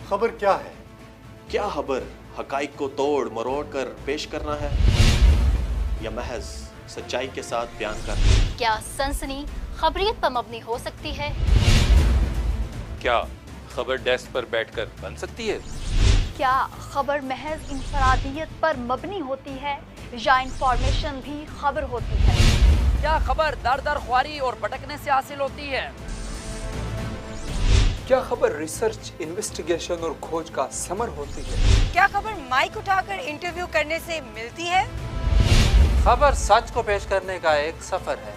खबर क्या है? क्या खबर हकाइक को तोड़ मरोड़ कर पेश करना है या महज सच्चाई के साथ बयान करना? क्या सनसनी खबरियत पर मबनी हो सकती है? क्या खबर डेस्क पर बैठकर बन सकती है? क्या खबर महज इंफरादियत पर मबनी होती है या इंफॉर्मेशन भी खबर होती है? क्या खबर दर दर ख्वारी और भटकने से हासिल होती है? क्या खबर रिसर्च, इन्वेस्टिगेशन और खोज का समर होती है? क्या खबर माइक उठाकर इंटरव्यू करने से मिलती है? खबर सच को पेश करने का एक सफर है।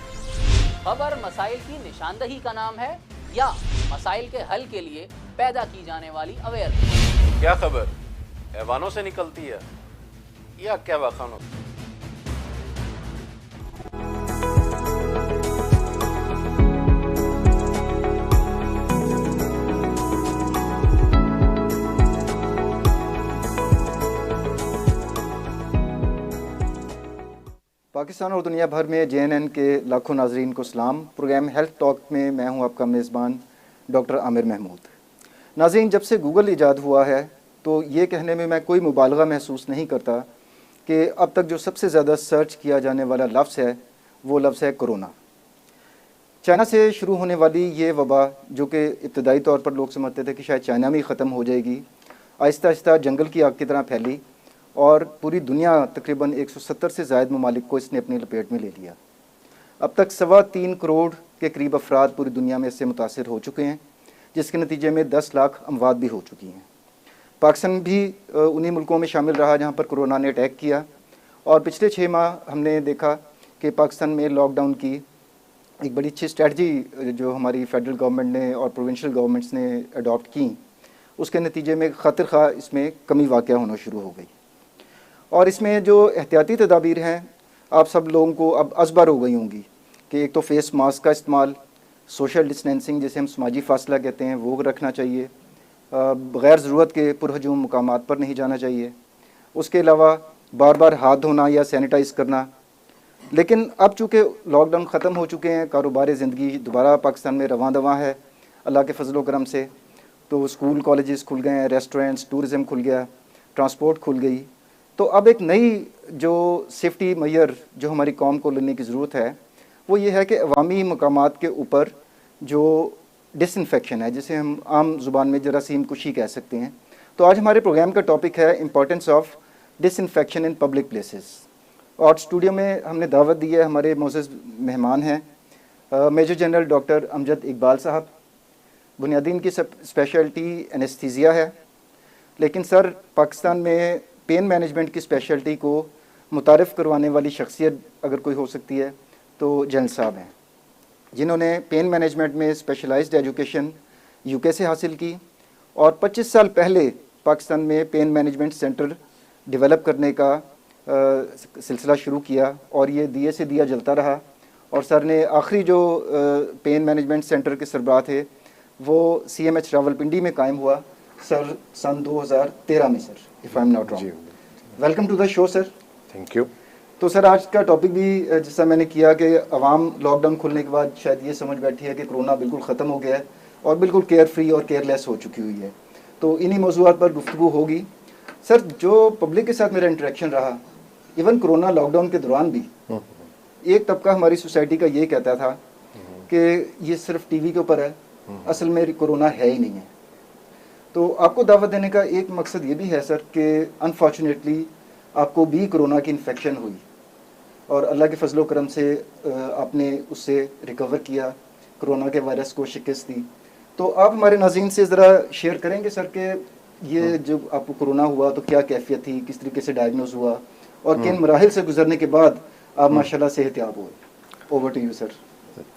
खबर मसाइल की निशानदही का नाम है या मसाइल के हल के लिए पैदा की जाने वाली अवेयरनेस? क्या खबर हैवानों से निकलती है या क्या वाखानों? पाकिस्तान और दुनिया भर में JNN के लाखों नाजरीन को सलाम। प्रोग्राम हेल्थ टॉक में मैं हूं आपका मेज़बान डॉक्टर आमिर महमूद। नाजरीन, जब से गूगल ईजाद हुआ है तो ये कहने में मैं कोई मुबालगा महसूस नहीं करता कि अब तक जो सबसे ज़्यादा सर्च किया जाने वाला लफ्ज़ है वो लफ्ज़ है कोरोना। चाइना से शुरू होने वाली ये वबा, जो कि इब्तदाई तौर पर लोग समझते थे कि शायद चाइना में ही ख़त्म हो जाएगी, आहिस्ता आहिस्ता जंगल की आग की तरह फैली और पूरी दुनिया तकरीबन 170 से ज़ायद ममालिक को इसने अपनी लपेट में ले लिया। अब तक 3.25 करोड़ के करीब अफराद पूरी दुनिया में इससे मुतासिर हो चुके हैं, जिसके नतीजे में 10 लाख अमवात भी हो चुकी हैं। पाकिस्तान भी उन्हीं मुल्कों में शामिल रहा जहाँ पर कोरोना ने अटैक किया और पिछले 6 माह हमने देखा कि पाकिस्तान में लॉकडाउन की एक बड़ी अच्छी स्ट्रेटजी जो हमारी फेडरल गवर्नमेंट ने और प्रोविंशियल गवर्नमेंट्स ने अडॉप्ट की, उसके नतीजे में खातिर खा इसमें कमी वाक़या होना शुरू हो गई। और इसमें जो एहतियाती तदाबीर हैं आप सब लोगों को अब अज़बर हो गई होंगी कि एक तो फेस मास्क का इस्तेमाल, सोशल डिस्टेंसिंग जिसे हम समाजी फासला कहते हैं वो रखना चाहिए, बग़ैर ज़रूरत के पुरहजूम मुकामात पर नहीं जाना चाहिए, उसके अलावा बार बार हाथ धोना या सैनिटाइज़ करना। लेकिन अब चूँकि लॉकडाउन ख़त्म हो चुके हैं, कारोबार ज़िंदगी दोबारा पाकिस्तान में रवां दवां है अल्लाह के फजल व करम से, तो स्कूल कॉलेजेस खुल गए हैं, रेस्टोरेंट्स, टूरिज़म खुल गया, ट्रांसपोर्ट खुल गई। तो अब एक नई जो सेफ्टी मेजर जो हमारी कौम को लेने की ज़रूरत है वो ये है कि अवामी मकामात के ऊपर जो डिसइंफेक्शन है, जिसे हम आम ज़ुबान में जरासीम कुशी कह सकते हैं। तो आज हमारे प्रोग्राम का टॉपिक है importance of disinfection in public places. और स्टूडियो में हमने दावत दी है, हमारे मोअज़्ज़ज़ मेहमान हैं major general doctor Amjad Iqbal साहब। बुनियादी इनकी स्पेशलिटी एनेस्थीसिया है, लेकिन सर पाकिस्तान में पेन मैनेजमेंट की स्पेशलिटी को मुतारिफ़ करवाने वाली शख्सियत अगर कोई हो सकती है तो जनरल साहब हैं, जिन्होंने पेन मैनेजमेंट में स्पेशलाइज्ड एजुकेशन UK से हासिल की और 25 साल पहले पाकिस्तान में पेन मैनेजमेंट सेंटर डेवलप करने का सिलसिला शुरू किया और ये दिए से दिया जलता रहा। और सर ने आखिरी जो पेन मैनेजमेंट सेंटर के सरबराह थे वो CMH रावलपिंडी में कायम हुआ सर सन 2013 में sir, if I am not wrong. Welcome to the show sir. Thank you. तो सर आज का टॉपिक भी जैसा मैंने किया कि अवाम लॉकडाउन खुलने के बाद शायद ये समझ बैठी है कि कोरोना बिल्कुल ख़त्म हो गया है और बिल्कुल केयर फ्री और केयरलेस हो चुकी हुई है, तो इन्हीं मौज़ूआत पर गुफ्तगू होगी। सर, जो पब्लिक के साथ मेरा इंटरेक्शन रहा इवन कोरोना लॉकडाउन के दौरान भी, एक तबका हमारी सोसाइटी का ये कहता था कि ये सिर्फ TV के ऊपर है, असल में कोरोना है ही नहीं है। तो आपको दावत देने का एक मकसद ये भी है सर कि अनफॉर्चुनेटली आपको भी कोरोना की इन्फेक्शन हुई और अल्लाह के फजलो करम से आपने उससे रिकवर किया, कोरोना के वायरस को शिकस्त दी। तो आप हमारे नाज़रीन से ज़रा शेयर करेंगे सर कि ये जब आपको कोरोना हुआ तो क्या कैफियत थी, किस तरीके से डायग्नोज हुआ और किन मराहिल से गुजरने के बाद आप माशाल्लाह सेहतयाब हुए। Over to you sir.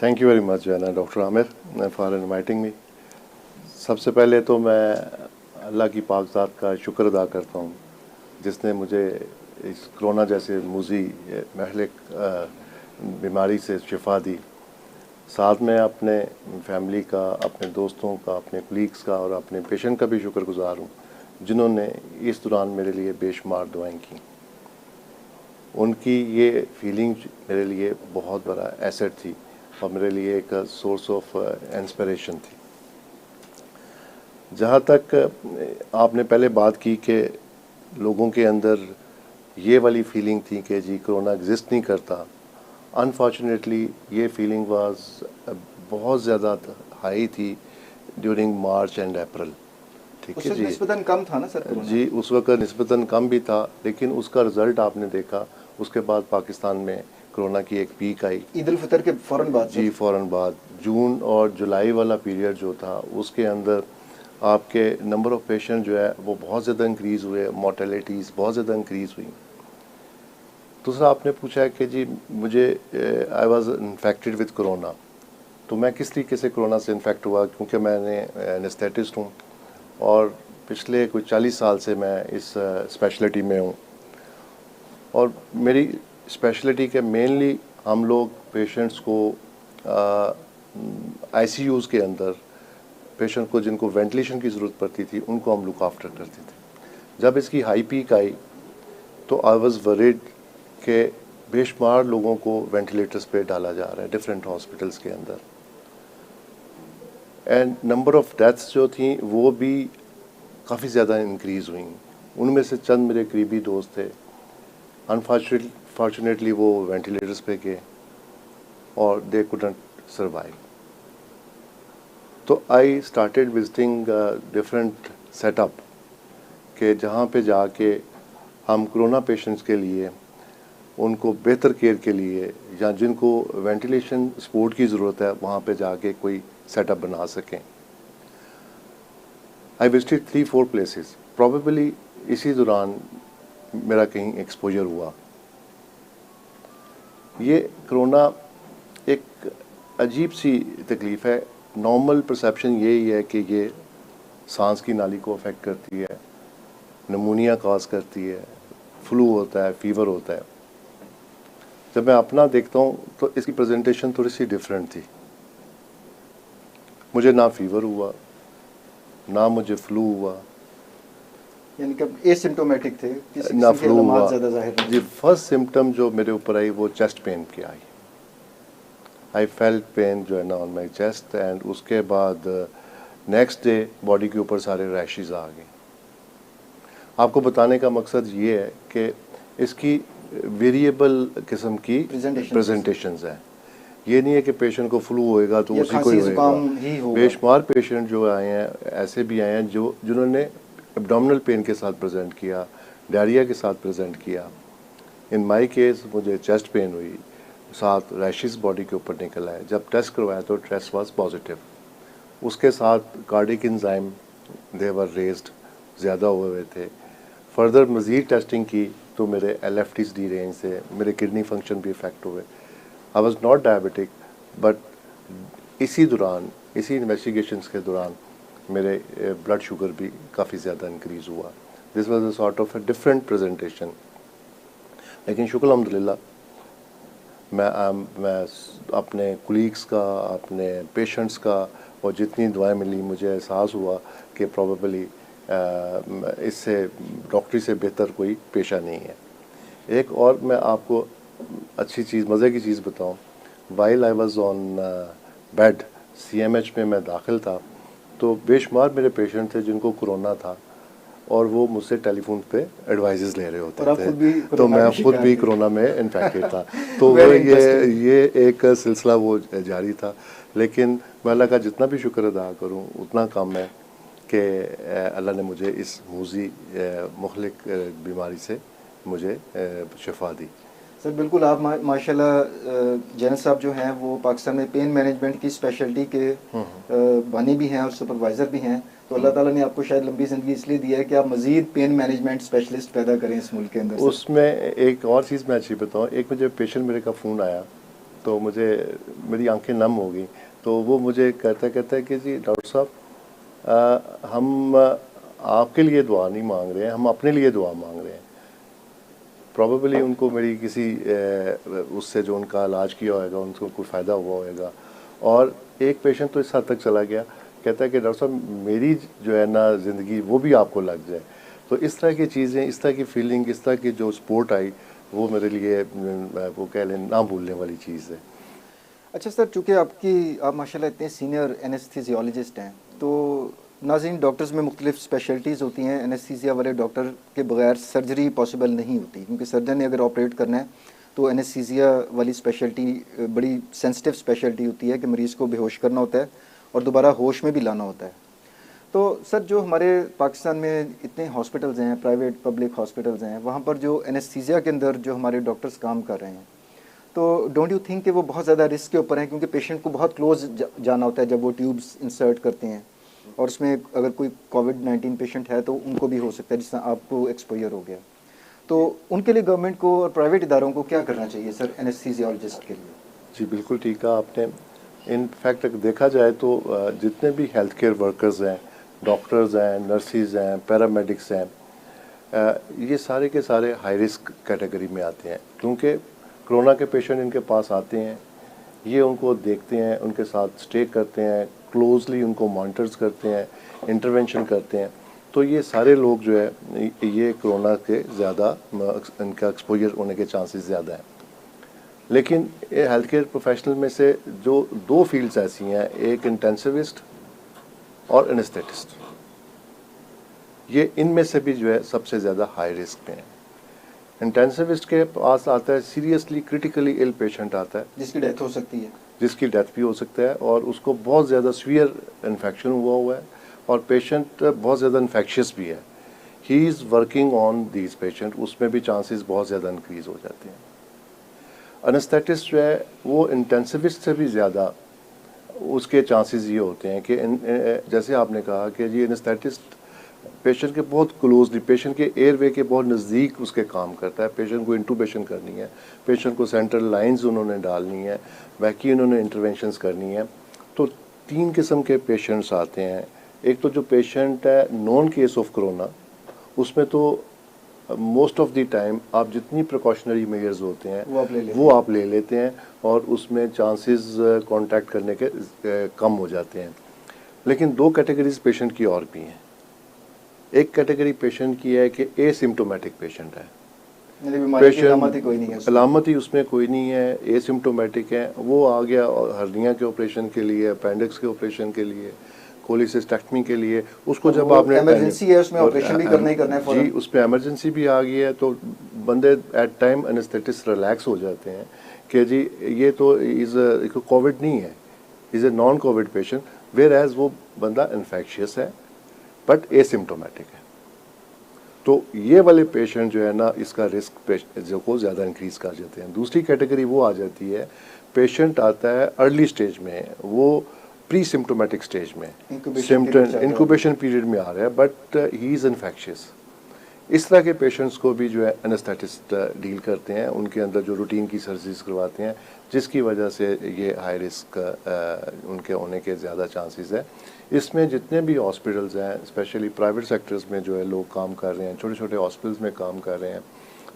Thank you very much doctor Aamir for inviting me. सबसे पहले तो मैं अल्लाह की पाकज़ात का शुक्र अदा करता हूँ जिसने मुझे इस कोरोना जैसे मूजी महलिक बीमारी से शिफा दी। साथ में अपने फैमिली का, अपने दोस्तों का, अपने कलीग्स का और अपने पेशेंट का भी शुक्रगुजार हूँ जिन्होंने इस दौरान मेरे लिए बेशुमार दुआएं की। उनकी ये फीलिंग मेरे लिए बहुत बड़ा एसेट थी और मेरे लिए एक सोर्स ऑफ इंस्पिरेशन थी। जहाँ तक आपने पहले बात की कि लोगों के अंदर ये वाली फीलिंग थी कि जी कोरोना एग्जिस्ट नहीं करता, अनफॉर्चुनेटली ये फीलिंग वाज बहुत ज़्यादा हाई थी ड्यूरिंग मार्च एंड अप्रैल। ठीक है जी, निस्बतन कम था ना सर कोरोना? जी उस वक्त निस्बतन कम भी था, लेकिन उसका रिजल्ट आपने देखा। उसके बाद पाकिस्तान में कोरोना की एक पीक आई ईद उल फितर के फ़ौरन बाद। जी फ़ौरन बाद जून और जुलाई वाला पीरियड जो था उसके अंदर आपके नंबर ऑफ़ पेशेंट जो है वो बहुत ज़्यादा इंक्रीज़ हुए, मोर्टेलिटीज़ बहुत ज़्यादा इंक्रीज़ हुई। दूसरा आपने पूछा कि जी मुझे I was infected with corona, तो मैं किस तरीके से कोरोना से इन्फेक्ट हुआ, क्योंकि मैंने एनेस्थेटिस्ट हूँ और पिछले कुछ 40 साल से मैं इस स्पेशलिटी में हूँ। और मेरी स्पेशलिटी के मेनली हम लोग पेशेंट्स को आईसीयूज़ के अंदर पेशेंट को जिनको वेंटिलेशन की ज़रूरत पड़ती थी उनको हम लुक आफ्टर करते थे। जब इसकी हाई पीक आई तो आई वाज वरीड कि बेशुमार लोगों को वेंटिलेटर्स पे डाला जा रहा है डिफरेंट हॉस्पिटल्स के अंदर, एंड नंबर ऑफ़ डेथ्स जो थी वो भी काफ़ी ज़्यादा इंक्रीज़ हुई। उनमें से चंद मेरे करीबी दोस्त थे, अनफॉर्चुनेटली वो वेंटिलेटर्स पे गए और दे कुडंट सर्वाइव। तो I started visiting different setup के जहाँ पे जाके हम कोरोना पेशेंट्स के लिए उनको बेहतर केयर के लिए या जिनको वेंटिलेशन सपोर्ट की ज़रूरत है वहाँ पे जाके कोई सेटअप बना सकें। आई विजिटेड 3-4 प्लेसेस, प्रॉबेबली इसी दौरान मेरा कहीं एक्सपोजर हुआ। ये कोरोना एक अजीब सी तकलीफ़ है। नॉर्मल परसेप्शन यही है कि ये सांस की नाली को अफेक्ट करती है, नमूनिया काज करती है, फ्लू होता है, फीवर होता है। जब मैं अपना देखता हूँ तो इसकी प्रेजेंटेशन थोड़ी सी डिफरेंट थी। मुझे ना फीवर हुआ, ना मुझे फ्लू हुआ, यानी कि एसिम्प्टोमेटिक थे, किसी ना किस्म के फ्लू अलामात हुआ। ज़्यादा ज़ाहिर नहीं। जी फर्स्ट सिम्टम जो मेरे ऊपर आई वो चेस्ट पेन की आई। आई फेल्ट पेन जो है ना ऑन माई चेस्ट, एंड उसके बाद नेक्स्ट डे बॉडी के ऊपर सारे रैशेस आ गए। आपको बताने का मकसद ये है कि इसकी वेरिएबल किस्म की प्रेजेंटेशंस हैं। ये नहीं है कि पेशेंट को फ्लू होएगा तो उसी को ही होएगा। बेशुमार पेशेंट जो आए हैं ऐसे भी आए हैं जिन्होंने एब्डोमिनल पेन के साथ प्रेजेंट किया, डायरिया के साथ प्रेजेंट किया। इन माय केस मुझे चेस्ट पेन हुई, साथ रैशेस बॉडी के ऊपर निकल आए। जब टेस्ट करवाया तो टेस्ट वाज पॉजिटिव। उसके साथ कार्डिक एंजाइम दे वर रेज्ड, ज़्यादा हुए थे। फर्दर मज़ीद टेस्टिंग की तो मेरे LFTs रेंज से मेरे किडनी फंक्शन भी इफ़ेक्ट हुए। I was not diabetic, but इसी दौरान, इसी इन्वेस्टिगेशंस के दौरान मेरे ब्लड शुगर भी काफ़ी ज़्यादा इंक्रीज़ हुआ। This was a sort of a different presentation. लेकिन शुक्र अल्हम्दुलिल्लाह मैं अपने कुलीग्स का, अपने पेशेंट्स का और जितनी दुआएं मिली मुझे एहसास हुआ कि प्रोबेबली इससे डॉक्टरी से बेहतर कोई पेशा नहीं है। एक और मैं आपको अच्छी चीज़, मज़े की चीज़ बताऊं। While I was on bed CMH में मैं दाखिल था तो बेशुमार मेरे पेशेंट थे जिनको कोरोना था और वो मुझसे टेलीफोन पे एडवाइजेस ले रहे होते थे। तो मैं खुद भी कोरोना में इन्फेक्टेड था। तो वो ये एक सिलसिला वो जारी था। लेकिन मैं अल्लाह का जितना भी शुक्र अदा करूं उतना कम है कि अल्लाह ने मुझे इस मूजी मुखलिक बीमारी से मुझे शिफा दी। सर बिल्कुल, आप माशाल्लाह जैन साहब जो हैं वो पाकिस्तान में पेन मैनेजमेंट की स्पेशलिटी के बानी भी हैं और सुपरवाइज़र भी हैं। तो अल्लाह ताला ने आपको शायद लंबी ज़िंदगी इसलिए दी है कि आप मज़ीद पेन मैनेजमेंट स्पेशलिस्ट पैदा करें इस मुल्क के अंदर। उसमें एक और चीज़ मैं अच्छी बताऊँ। एक मुझे पेशेंट मेरे का फ़ोन आया तो मेरी आंखें नम हो गई। तो वो मुझे कहता है कि जी डॉक्टर साहब हम आपके लिए दुआ नहीं मांग रहे हैं, हम अपने लिए दुआ मांग रहे हैं। प्रॉबेबली उनको मेरी किसी उससे जो उनका इलाज किया होगा उनको कोई फ़ायदा हुआ होगा। और एक पेशेंट तो इस हद तक चला गया, कहता है कि डॉक्टर साहब मेरी जो है ना ज़िंदगी वो भी आपको लग जाए। तो इस तरह की चीज़ें, इस तरह की फीलिंग, इस तरह की जो सपोर्ट आई वो मेरे लिए वो कह लें ना भूलने वाली चीज़ है। अच्छा सर, चूँकि आप माशाल्लाह इतने सीनियर एनेस्थीसियोलॉजिस्ट हैं तो नाज़रीन, डॉक्टर्स में मुख्तलिफ स्पेशलिटीज़ होती हैं। एनेस्थीसिया वाले डॉक्टर के बगैर सर्जरी पॉसिबल नहीं होती, क्योंकि सर्जन ने अगर ऑपरेट करना है तो एनेस्थीसिया वाली स्पेशलिटी बड़ी सेंसिटिव स्पेशलिटी होती है कि मरीज़ को बेहोश करना होता है और दोबारा होश में भी लाना होता है। तो सर, जो हमारे पाकिस्तान में इतने हॉस्पिटल्स हैं, प्राइवेट पब्लिक हॉस्पिटल्स हैं, वहाँ पर जो एनेस्थीसिया के अंदर जो हमारे डॉक्टर्स काम कर रहे हैं, तो डोंट यू थिंक कि वो बहुत ज़्यादा रिस्क के ऊपर हैं, क्योंकि पेशेंट को बहुत क्लोज जाना होता है जब वो ट्यूब्स इंसर्ट करते हैं, और उसमें अगर कोई कोविड-19 पेशेंट है तो उनको भी हो सकता है, जिस तरह आपको एक्सपोजर हो गया। तो उनके लिए गवर्नमेंट को और प्राइवेट इदारों को क्या करना चाहिए सर, एनेस्थीसियोलॉजिस्ट के लिए? जी बिल्कुल ठीक कहा आपने। इनफैक्ट अगर देखा जाए तो जितने भी हेल्थ केयर वर्कर्स हैं, डॉक्टर्स हैं, नर्सिस हैं, पैरामेडिक्स हैं, ये सारे के सारे हाई रिस्क कैटेगरी में आते हैं, क्योंकि कोरोना के पेशेंट इनके पास आते हैं, ये उनको देखते हैं, उनके साथ स्टे करते हैं, क्लोजली उनको मॉनिटर्स करते हैं, इंटरवेंशन करते हैं। तो ये सारे लोग जो है ये कोरोना के ज़्यादा इनका एक्सपोजर होने के चांसेस ज़्यादा हैं। लेकिन ये हेल्थ केयर प्रोफेशनल में से जो दो फील्ड्स ऐसी हैं, एक इंटेंसिविस्ट और एनेस्थेटिस्ट, ये इनमें से भी जो है सबसे ज़्यादा हाई रिस्क पे हैं। इंटेंसिविस्ट के पास आता है सीरियसली क्रिटिकली इल पेशेंट आता है, जिसकी डेथ हो सकती है, जिसकी डेथ भी हो सकता है, और उसको बहुत ज़्यादा सीवियर इन्फेक्शन हुआ है और पेशेंट बहुत ज़्यादा इन्फेक्शियस भी है। He is working on these patient, उसमें भी चांसेस बहुत ज़्यादा इंक्रीज़ हो जाते हैं। एनेस्थेटिस्ट जो है वो इंटेंसिविस्ट से भी ज़्यादा उसके चांसेस ये होते हैं कि जैसे आपने कहा कि जी एनेस्थेटिस्ट पेशेंट के बहुत क्लोजली, पेशेंट के एयरवे के बहुत नज़दीक उसके काम करता है। पेशेंट को इंटूबेशन करनी है, पेशेंट को सेंट्रल लाइंस उन्होंने डालनी है, बाकी उन्होंने इंटरवेंशंस करनी है। तो तीन किस्म के पेशेंट्स आते हैं। एक तो जो पेशेंट है नॉन केस ऑफ कोरोना, उसमें तो मोस्ट ऑफ द टाइम आप जितनी प्रिकॉशनरी मेजर्स होते हैं वो आप ले लेते हैं और उसमें चांसेस कांटेक्ट करने के कम हो जाते हैं। लेकिन दो कैटेगरीज पेशेंट की और भी हैं। एक कैटेगरी पेशेंट की है कि एसिम्प्टोमेटिक पेशेंट है, पेशेंट अलामत ही उसमें कोई नहीं है, एसिम्प्टोमेटिक है, वो आ गया हर्निया के ऑपरेशन के लिए, अपेंडिक्स के ऑपरेशन के लिए, कोलिसिस्टेक्टमी के लिए, उसको जब आपने इमरजेंसी है उसमें ऑपरेशन भी करना ही करना है जी, उसमें इमरजेंसी भी आ गई है, तो बंदे एट टाइम एनेस्थेटिस्ट रिलैक्स हो जाते हैं कि जी ये तो इज़ कोविड नहीं है, is a non COVID patient, whereas वो बंदा इन्फेक्शियस है बट एसिम्प्टोमेटिक है। तो ये वाले पेशेंट जो है ना, इसका रिस्क जो को ज़्यादा इंक्रीज़ कर जाते हैं। दूसरी कैटेगरी वो आ जाती है, पेशेंट आता है अर्ली स्टेज में, वो प्री सिम्प्टोमेटिक स्टेज में, इंक्यूबेशन पीरियड में आ रहा है, बट ही इज़ इन्फेक्शियस। इस तरह के पेशेंट्स को भी जो है एनेस्थेटिस्ट डील करते हैं, उनके अंदर जो रूटीन की सर्जरीज करवाते हैं, जिसकी वजह से ये हाई रिस्क उनके होने के ज़्यादा चांसेस है। इसमें जितने भी हॉस्पिटल्स हैं, स्पेशली प्राइवेट सेक्टर्स में जो है लोग काम कर रहे हैं, छोटे छोटे हॉस्पिटल्स में काम कर रहे हैं,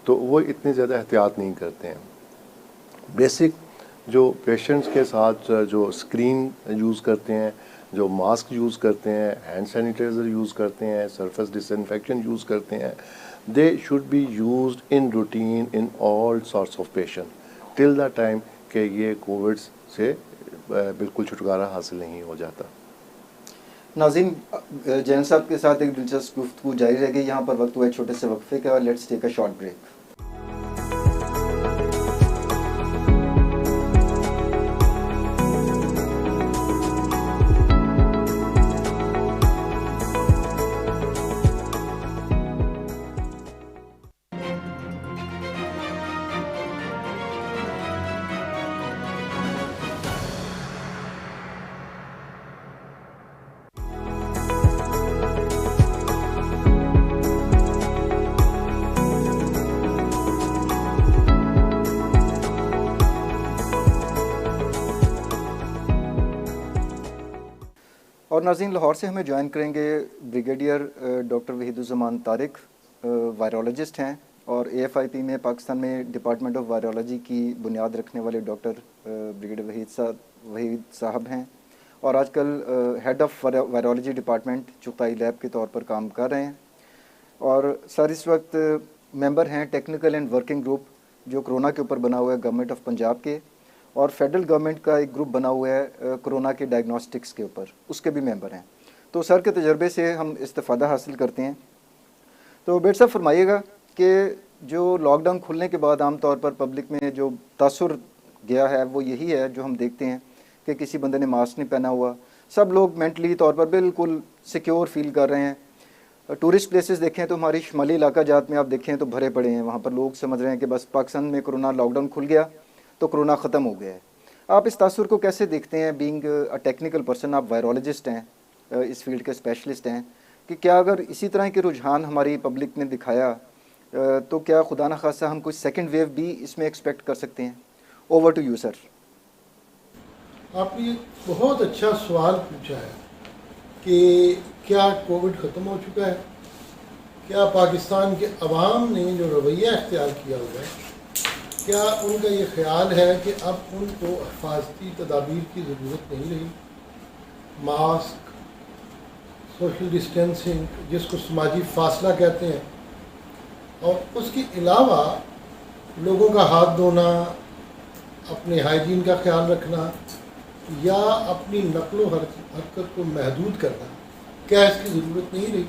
तो वो इतनी ज़्यादा एहतियात नहीं करते हैं। बेसिक जो पेशेंट्स के साथ जो स्क्रीन यूज़ करते हैं, जो मास्क यूज़ करते हैं, हैंड सैनिटाइज़र यूज़ करते हैं, सरफेस डिसइंफेक्शन यूज़ करते हैं, they should be used in routine in all sorts of patient till the time कि ये कोविड से बिल्कुल छुटकारा हासिल नहीं हो जाता। नाज़रीन, जैन साहब के साथ एक दिलचस्प गुफ्तगू जारी रहेगी। यहाँ पर वक्त हुआ है छोटे से वक्फे का। Let's take a short break. और नाज़रीन, लाहौर से हमें ज्वाइन करेंगे brigadier doctor Waheeduzzaman Tariq, virologist हैं और AFIP में पाकिस्तान में डिपार्टमेंट ऑफ वायरोलॉजी की बुनियाद रखने वाले डॉक्टर ब्रिगेडियर वहीद साहब हैं और आजकल head of virology department Chughtai lab के तौर पर काम कर रहे हैं। और सर इस वक्त मेंबर हैं टेक्निकल एंड वर्किंग ग्रुप जो कोरोना के ऊपर बना हुआ है गवर्नमेंट ऑफ पंजाब के, और फेडरल गवर्नमेंट का एक ग्रुप बना हुआ है कोरोना के डायग्नोस्टिक्स के ऊपर, उसके भी मेंबर हैं। तो सर के तजर्बे से हम इस्तिफ़ादा हासिल करते हैं। तो बेट साहब फरमाइएगा कि जो लॉकडाउन खुलने के बाद आम तौर पर पब्लिक में जो तासुर गया है वो यही है जो हम देखते हैं कि किसी बंदे ने मास्क नहीं पहना हुआ, सब लोग मेंटली तौर पर बिल्कुल सिक्योर फील कर रहे हैं। टूरिस्ट प्लेसेस देखें तो हमारी शुमाली इलाका जात में आप देखें तो भरे पड़े हैं, वहाँ पर लोग समझ रहे हैं कि बस पाकिस्तान में कोरोना लॉकडाउन खुल गया तो कोरोना ख़त्म हो गया है। आप इस तासुर को कैसे देखते हैं? बीइंग अ टेक्निकल पर्सन, आप वायरोलॉजिस्ट हैं, इस फील्ड के स्पेशलिस्ट हैं, कि क्या अगर इसी तरह के रुझान हमारी पब्लिक ने दिखाया तो क्या खुदा न खासा हम कोई सेकंड वेव भी इसमें एक्सपेक्ट कर सकते हैं? Over to you sir. आपने बहुत अच्छा सवाल पूछा है कि क्या कोविड ख़त्म हो चुका है, क्या पाकिस्तान के अवाम ने जो रवैया इख्तियार किया हुआ है, क्या उनका ये ख्याल है कि अब उनको हिफाजती तदाबीर की ज़रूरत नहीं रही? मास्क, सोशल डिस्टेंसिंग जिसको समाजी फासला कहते हैं, और उसके अलावा लोगों का हाथ धोना, अपने हाइजीन का ख्याल रखना या अपनी नकलो हरकत को महदूद करना, क्या इसकी ज़रूरत नहीं रही?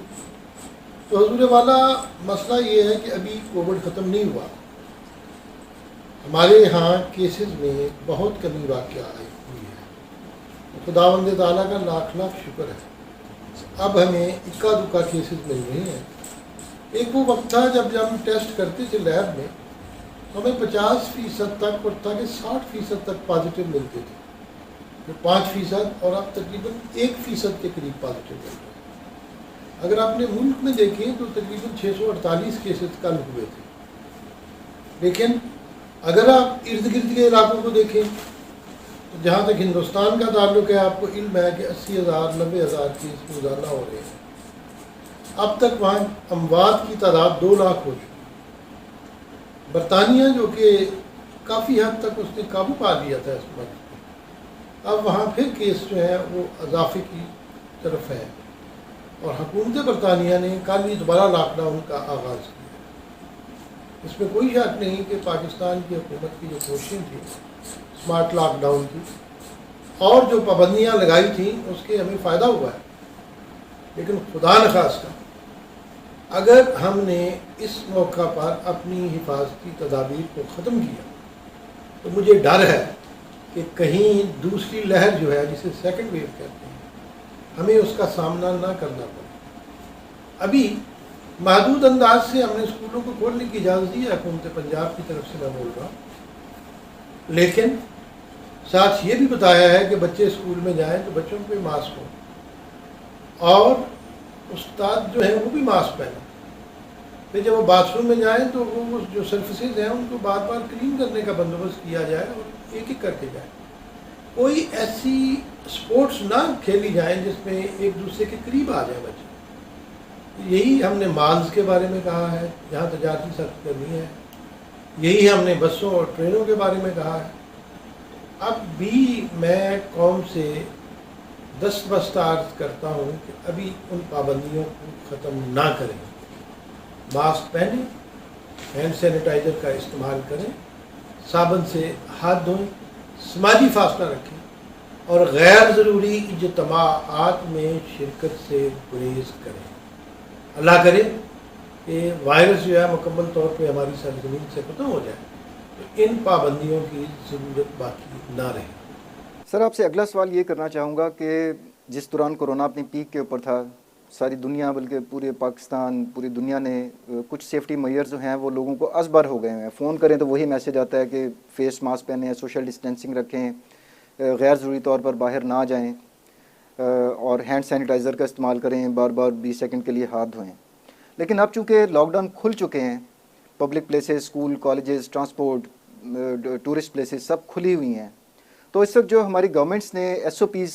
तो हुजूर वाला मसला ये है कि अभी कोविड ख़त्म नहीं हुआ। हमारे यहाँ केसेस में बहुत कमी वाक़या आई हुई है, तो खुदावंद ताला का लाख लाख शुक्र है। अब हमें इक्का दुक्का केसेस मिल रहे हैं। एक वो वक्त था जब हम टेस्ट करते थे लैब में, हमें 50% तक और था कि 60% तक पॉजिटिव मिलते थे, तो 5%, और अब तकरीबन 1% के करीब पॉजिटिव मिल रहे हैं। अगर आपने मुल्क में देखें तो तकरीबन 648 केसेस कल हुए थे। लेकिन अगर आप इर्द गिर्द के इलाकों को देखें तो जहाँ तक हिंदुस्तान का ताल्लुक है, आपको इल्म है कि 80,000 90,000 केस रोज़ाना हो रहे हैं। अब तक वहाँ अमवात की तादाद 2 लाख हो चुकी। बरतानिया जो कि काफ़ी हद तक उसने काबू पा लिया था इस वक्त, अब वहाँ फिर केस जो है वो इजाफे की तरफ है, और हुकूमत बरतानिया ने कल ही दोबारा लॉकडाउन का आगाज़ किया। इसमें कोई शक नहीं कि पाकिस्तान की हुकूमत की जो कोशिशें थी स्मार्ट लॉकडाउन की और जो पाबंदियाँ लगाई थी उसके हमें फ़ायदा हुआ है। लेकिन खुदा न खास्ता अगर हमने इस मौका पर अपनी हिफाजती तदाबीर को ख़त्म किया तो मुझे डर है कि कहीं दूसरी लहर जो है जिसे सेकंड वेव कहते हैं, हमें उसका सामना ना करना पड़े। अभी महदूद अंदाज से हमने स्कूलों को खोलने की इजाज़त दी है हुकूमत पंजाब की तरफ से, मैं बोल रहा हूँ, लेकिन साथ ये भी बताया है कि बच्चे स्कूल में जाएं तो बच्चों को भी मास्क हो और उस्ताद जो है वो भी मास्क पहने। फिर जब वो बाथरूम में जाएं तो वो जो सर्फिसेज हैं उनको बार बार क्लीन करने का बंदोबस्त किया जाए और एक एक करके जाए। कोई ऐसी स्पोर्ट्स ना खेली जाए जिसमें एक दूसरे के करीब आ जाए बच्चे। यही हमने मॉल्स के बारे में कहा है जहाँ तजारती सख्त करनी है, यही हमने बसों और ट्रेनों के बारे में कहा है। अब भी मैं कौम से दस्तबस्त अर्ज करता हूँ कि अभी उन पाबंदियों को ख़त्म ना करें। मास्क पहनें, हैंड सैनिटाइज़र का इस्तेमाल करें, साबुन से हाथ धोएं, समाजी फासला रखें और गैर ज़रूरी इज्तिमाआत में शिरकत से गुरेज करें। अल्लाह करे कि वायरस जो है मुकम्मल तौर पे हमारी सरजमीन से ख़त्म हो जाए, तो इन पाबंदियों की ज़रूरत बाकी ना रहे। सर आपसे अगला सवाल ये करना चाहूँगा कि जिस दौरान कोरोना अपनी पीक के ऊपर था, सारी दुनिया बल्कि पूरे पाकिस्तान पूरी दुनिया ने कुछ सेफ्टी मेजर्स जो हैं वो लोगों को असबर हो गए हैं। फ़ोन करें तो वही मैसेज आता है कि फेस मास्क पहने, सोशल डिस्टेंसिंग रखें, गैर ज़रूरी तौर पर बाहर ना जाएं और हैंड सैनिटाइज़र का इस्तेमाल करें, बार बार 20 सेकंड के लिए हाथ धोएं। लेकिन अब चूँकि लॉकडाउन खुल चुके हैं, public places, school, colleges, transport, tourist places सब खुली हुई हैं, तो इस वक्त जो हमारी गवर्नमेंट्स ने SOPs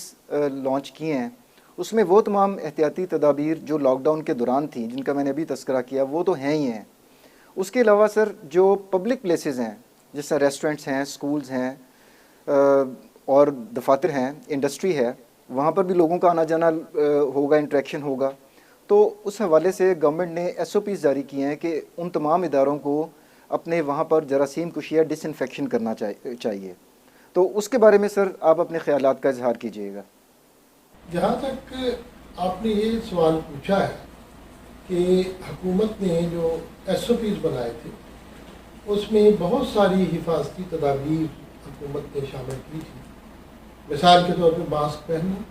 लॉन्च किए हैं उसमें वो तमाम एहतियाती तदाबीर जो लॉकडाउन के दौरान थी जिनका मैंने अभी तस्करा किया वो तो हैं ही हैं। उसके अलावा सर जो पब्लिक प्लेसेस हैं जैसे रेस्टोरेंट्स हैं, स्कूल्स हैं और दफातर हैं, इंडस्ट्री है, वहाँ पर भी लोगों का आना जाना होगा, इंटरेक्शन होगा। तो उस हवाले से गवर्नमेंट ने SOPs जारी किए हैं कि उन तमाम इदारों को अपने वहाँ पर जरासीम कुशी या डिसइंफेक्शन करना चाहिए। तो उसके बारे में सर आप अपने ख्यालात का इजहार कीजिएगा। जहाँ तक आपने ये सवाल पूछा है कि हुकूमत ने जो SOPs बनाए थे उसमें बहुत सारी हिफाजती तदाबीर हुकूमत ने शामिल की थी। मिसाल के तौर पर मास्क पहनना,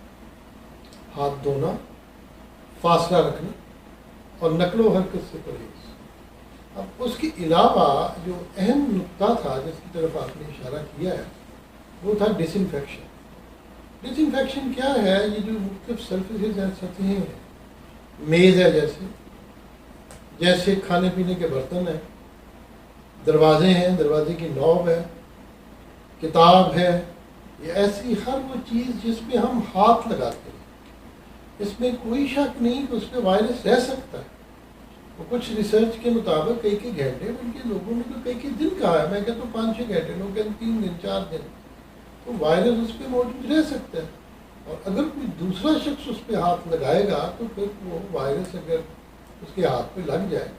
हाथ धोना, फासला रखना और नकलो हरकत से परहेज। अब उसके अलावा जो अहम नुक्ता था जिसकी तरफ आपने इशारा किया है वो था डिसइंफेक्शन। डिसइंफेक्शन क्या है? ये जो मुख्तलिफ सर्फेसेज हैं, सतहें हैं, मेज़ है जैसे खाने पीने के बर्तन हैं, दरवाजे हैं, दरवाजे की नॉब है, किताब है, ये ऐसी हर वो चीज़ जिसमें हम हाथ लगाते हैं, इसमें कोई शक नहीं कि उस पर वायरस रह सकता है। वो कुछ रिसर्च के मुताबिक कई घंटे, बल्कि लोगों ने तो कई दिन कहा है, मैं कहता हूँ 5-6 घंटे, लोग कहते 3 दिन 4 दिन, तो वायरस उस पर मौजूद रह सकता है। और अगर कोई दूसरा शख्स उस पर हाथ लगाएगा तो फिर वो वायरस अगर उसके हाथ पे लग जाए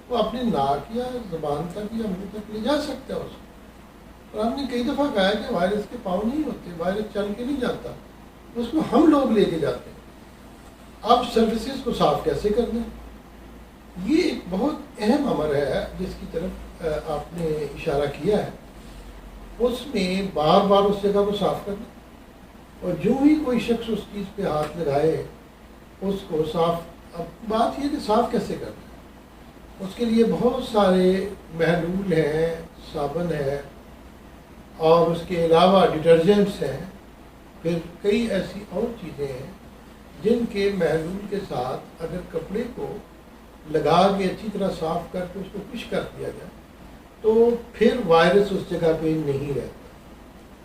तो अपने नाक या ज़बान तक या मुंह तक ले जा सकता है उसको। और हमने कई दफ़ा कहा है कि वायरस के पाँव नहीं होते, वायरस चल के नहीं जाता, उसको हम लोग लेके जाते हैं। अब सर्विसेज को साफ कैसे करना है, ये एक बहुत अहम अमर है जिसकी तरफ आपने इशारा किया है। उसमें बार बार उस जगह को साफ करना और जो ही कोई शख्स उस चीज़ पे हाथ लगाए उसको साफ। अब बात ये कि साफ कैसे करना है, उसके लिए बहुत सारे महलूल हैं, साबुन है और उसके अलावा डिटर्जेंट्स हैं, फिर कई ऐसी और चीज़ें हैं जिनके महलूल के साथ अगर कपड़े को लगा के अच्छी तरह साफ करके उसको पुश कर दिया जाए तो फिर वायरस उस जगह पे नहीं रहता।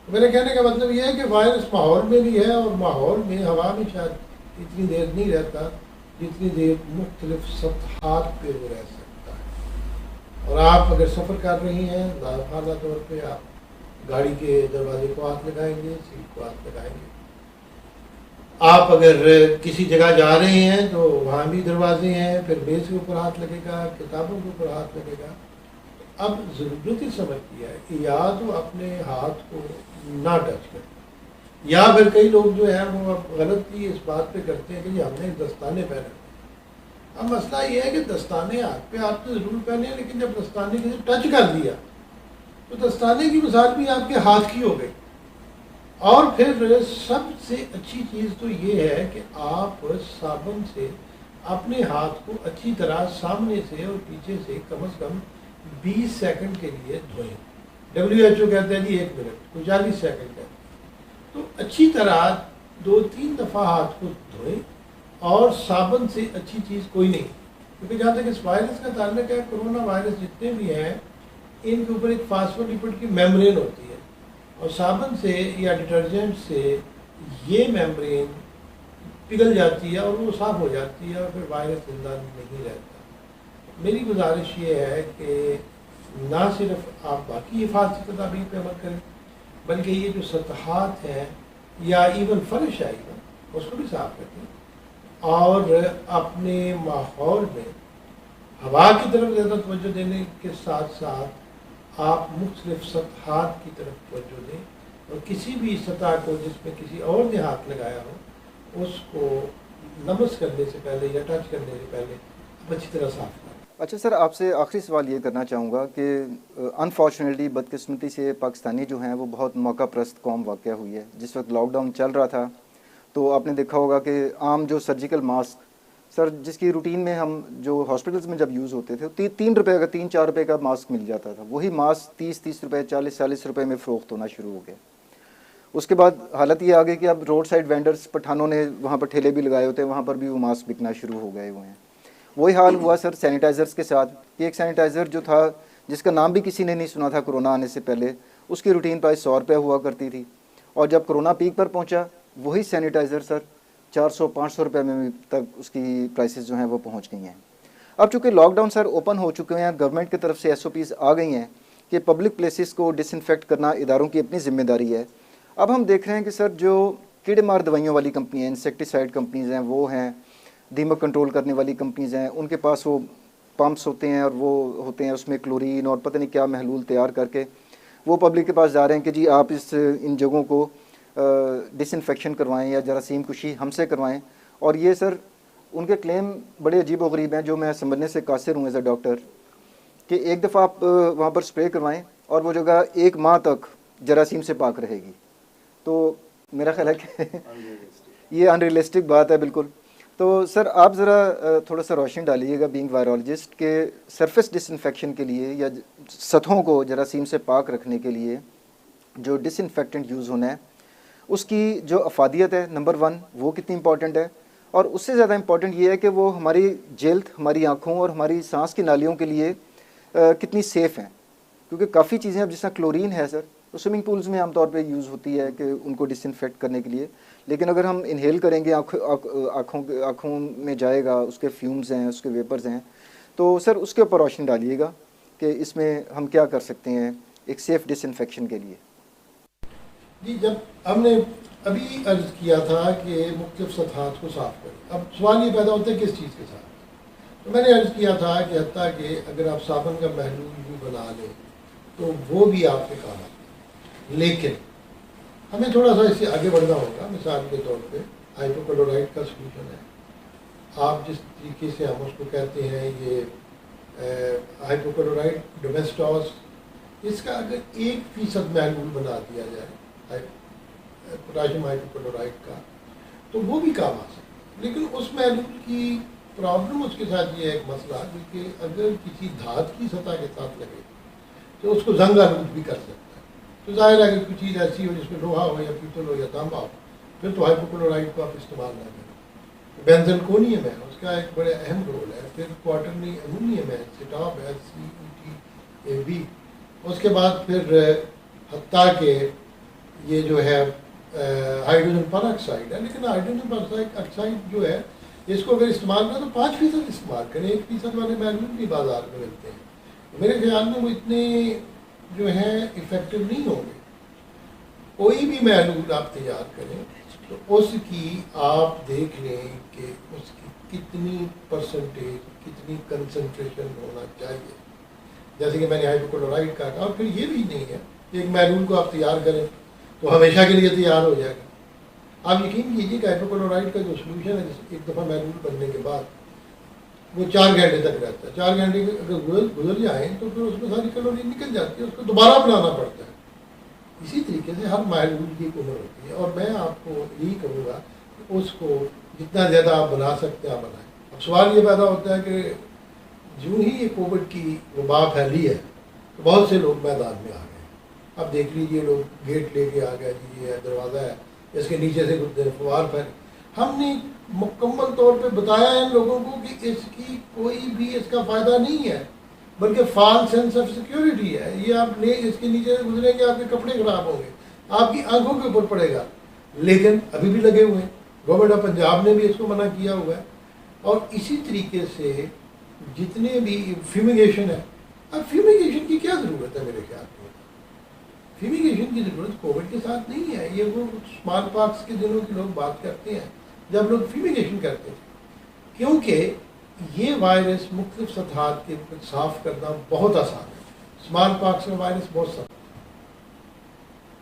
तो मेरे कहने का मतलब यह है कि वायरस माहौल में भी है और माहौल में हवा में शायद इतनी देर नहीं रहता जितनी देर मुख्तलिफ सतहात पे वो रह सकता है। और आप अगर सफ़र कर रही हैं, लाजवाब तौर पे आप गाड़ी के दरवाजे को हाथ लगाएंगे, सीट को हाथ लगाएंगे। आप अगर किसी जगह जा रहे हैं तो वहाँ भी दरवाजे हैं, फिर मेज़ के ऊपर हाथ लगेगा, किताबों के ऊपर हाथ लगेगा। अब ज़रूरत ही समझती है कि या तो अपने हाथ को ना टच करें, या फिर कई लोग जो है वो अब गलती इस बात पे करते हैं कि हमने दस्ताने पहने। अब मसला ये है कि दस्ताने हाथ पे आपने ज़रूर पहने, लेकिन जब दस्ताने के टच कर दिया तो दस्ताने की मिसाल भी आपके हाथ की हो गई। और फिर सबसे अच्छी चीज़ तो ये है कि आप साबुन से अपने हाथ को अच्छी तरह सामने से और पीछे से कम से कम 20 सेकंड के लिए धोएं। WHO कहते हैं जी 1 मिनट, तो 40 सेकंड है। तो अच्छी तरह 2-3 दफ़ा हाथ को धोएं और साबुन से अच्छी चीज़ कोई नहीं, क्योंकि जहाँ तक इस वायरस का ताल्लुक है, कोरोना वायरस जितने भी हैं इनके ऊपर एक फास्फोलिपिड की मेम्ब्रेन होती है और साबुन से या डिटर्जेंट से ये मेम्ब्रेन पिघल जाती है और वो साफ़ हो जाती है और फिर वायरस जिंदा नहीं रहता। मेरी गुजारिश ये है कि ना सिर्फ आप बाकी हिफाजती तदाबीर पर अमल करें, बल्कि ये जो सतहात हैं या इवन फर्श है उसको भी साफ रखें और अपने माहौल में हवा की तरफ ज़्यादा तवज्जो देने के साथ साथ आप मुख्तलिफ सतहात की तरफ तवज्जो दें और किसी भी सतह को जिसमें किसी और ने हाथ लगाया हो उसको लमस करने से पहले या टच करने से पहले आप अच्छी तरह साफ करें। अच्छा सर, आपसे आखिरी सवाल ये करना चाहूँगा कि अनफॉर्चुनेटली बदकिस्मती से पाकिस्तानी जो हैं वो बहुत मौका परस्त कौम वाक़या हुई है। जिस वक्त लॉकडाउन चल रहा था तो आपने देखा होगा कि आम जो सर्जिकल मास्क सर जिसकी रूटीन में हम जो हॉस्पिटल्स में जब यूज़ होते थे 3 रुपये का 3-4 रुपये का मास्क मिल जाता था, वही मास्क 30 रुपये 40 रुपये में फ़रोख्त होना शुरू हो गया। उसके बाद हालत ये आ गई कि अब रोड साइड वेंडर्स पठानों ने वहाँ पर ठेले भी लगाए होते हैं, वहाँ पर भी वो मास्क बिकना शुरू हो गए हुए हैं। वही हाल हुआ सर सैनिटाइज़र्स के साथ कि एक सैनिटाइज़र जो था जिसका नाम भी किसी ने नहीं सुना था कोरोना आने से पहले, उसकी रूटीन प्राइस 100 रुपये हुआ करती थी और जब कोरोना पीक पर पहुंचा वही सैनिटाइज़र सर 400-500 रुपये में तक उसकी प्राइसेस जो हैं वो पहुंच गई हैं। अब चूँकि लॉकडाउन सर ओपन हो चुके हैं, गवर्नमेंट की तरफ से SOPs आ गई हैं कि पब्लिक प्लेसेस को डिसइंफेक्ट करना इदारों की अपनी ज़िम्मेदारी है। अब हम देख रहे हैं कि सर जो कीड़े मार दवाइयों वाली कंपनियाँ इंसेक्टिसाइड कंपनीज़ हैं, वो हैं दीमक कंट्रोल करने वाली कंपनीज़ हैं, उनके पास वो पंप्स होते हैं और वो होते हैं उसमें क्लोरीन और पता नहीं क्या महलूल तैयार करके वो पब्लिक के पास जा रहे हैं कि जी आप इन जगहों को डिसइंफेक्शन करवाएं या जरासीम कुशी हमसे करवाएं और ये सर उनके क्लेम बड़े अजीब व गरीब हैं जो मैं समझने से कासिर हूँ एज अ डॉक्टर, कि एक दफ़ा आप वहाँ पर स्प्रे करवाएं और वो जगह 1 माह तक जरासीम से पाक रहेगी। तो मेरा ख्याल है कि ये अनरियलिस्टिक बात है बिल्कुल। तो सर आप ज़रा थोड़ा सा रोशनी डालिएगा बीइंग वायरोलॉजिस्ट के सरफेस डिसइंफेक्शन के लिए या सतहों को जरासीम से पाक रखने के लिए जो डिसइंफेक्टेंट यूज़ होना है उसकी जो अफादियत है नंबर 1 वो कितनी इंपॉर्टेंट है, और उससे ज़्यादा इंपॉर्टेंट ये है कि वो हमारी जेल्द, हमारी आँखों और हमारी सांस की नालियों के लिए कितनी सेफ़ हैं। क्योंकि काफ़ी चीज़ें अब जिस तरह क्लोरीन है सर, तो स्विमिंग पूल्स में आमतौर पे यूज़ होती है कि उनको डिसइंफेक्ट करने के लिए, लेकिन अगर हम इनहेल करेंगे आँखों में जाएगा, उसके फ्यूम्स हैं, उसके वेपर्स हैं, तो सर उसके ऊपर रोशनी डालिएगा कि इसमें हम क्या कर सकते हैं एक सेफ़ डिसइंफेक्शन के लिए। जी, जब हमने अभी अर्ज किया था कि मुख्तलिफ सतहात को साफ करें, अब सवाल ये पैदा होता है किस चीज़ के साथ। तो मैंने अर्ज किया था कि हत्ता कि अगर आप साबुन का महलूल भी बना लें तो वो भी आपके काम आता है, लेकिन हमें थोड़ा सा इससे आगे बढ़ना होगा। मिसाल के तौर पे हाइपोक्लोराइड का सोल्यूशन है, आप जिस तरीके से हम उसको कहते हैं ये हाइपोक्लोराइड डोमेस्टॉस, इसका अगर 1% महलूल बना दिया जाए पोटाशियम हाइपोक्लोराइड का तो वो भी काम आ सकता है। लेकिन उस महलूल की प्रॉब्लम उसके साथ ये है एक मसला कि अगर किसी धात की सतह के साथ लगे तो उसको जंग आलूद भी कर सकता है। तो जाहिर है कि कोई चीज़ ऐसी हो जिसमें लोहा हो या पीतल हो या तांबा हो, फिर तो हाइपोक्लोराइड को आप इस्तेमाल ना करें। बेंजलकोनियम है, उसका एक बड़े अहम रोल है। फिर क्वाटरनी अमोनियम है, सिटाब है, CuTaB। उसके बाद फिर हत्ता के ये जो है हाइड्रोजन परऑक्साइड है, लेकिन हाइड्रोजन परऑक्साइड जो है इसको अगर इस्तेमाल करें तो 5% इस्तेमाल करें, 1% वाले महलूल भी बाजार में मिलते हैं। मेरे ख्याल में वो इतने जो है इफेक्टिव नहीं होंगे। कोई भी महलूल आप तैयार करें तो उसकी आप देख लें कि उसकी कितनी परसेंटेज, कितनी कंसंट्रेशन होना चाहिए। जैसे कि मैंने हाइपोक्लोराइड का कहा, और फिर ये भी नहीं है एक महलूल को आप तैयार करें तो हमेशा के लिए तैयार हो जाएगा। आप यकीन कीजिए कि हाइपोक्लोराइड का जो सोल्यूशन है, एक दफ़ा महलूल बनने के बाद वो 4 घंटे तक रहता है। 4 घंटे अगर गुजर जाए तो फिर उसमें सारी कैलोरी निकल जाती है, उसको दोबारा बनाना पड़ता है। इसी तरीके से हर महलूल की एक उम्र होती है, और मैं आपको यही कहूँगा कि उसको जितना ज़्यादा आप बना सकते हैं आप बनाएं। अब सवाल ये पैदा होता है कि जो ही ये कोविड की वबा फैली है तो बहुत से लोग मैदान में आ गए। अब देख लीजिए, लोग गेट लेके आ गए, जी ये दरवाज़ा है, इसके नीचे से कुछ फवार फैल। हमने मुकम्मल तौर पे बताया इन लोगों को कि इसकी कोई भी इसका फ़ायदा नहीं है, बल्कि फॉल्स सेंस ऑफ सिक्योरिटी है। ये आप ले इसके नीचे से गुजरेंगे, आपके कपड़े ख़राब होंगे, आपकी आंखों के ऊपर पड़ेगा। लेकिन अभी भी लगे हुए हैं। गवर्नमेंट ऑफ पंजाब ने भी इसको मना किया हुआ है। और इसी तरीके से जितने भी फ्यूमिगेशन है, अब फ्यूमिगेशन की क्या ज़रूरत है? मेरे ख्याल में फ्यूमिगेशन की ज़रूरत कोविड के साथ नहीं है। ये वो स्मॉल पॉक्स के दिनों की लोग बात करते हैं जब लोग फ्यूमिगेशन करते थे, क्योंकि ये वायरस मुख्तलिफ सतहात के साफ करना बहुत आसान है। स्मॉल पॉक्स का वायरस बहुत सख्त है,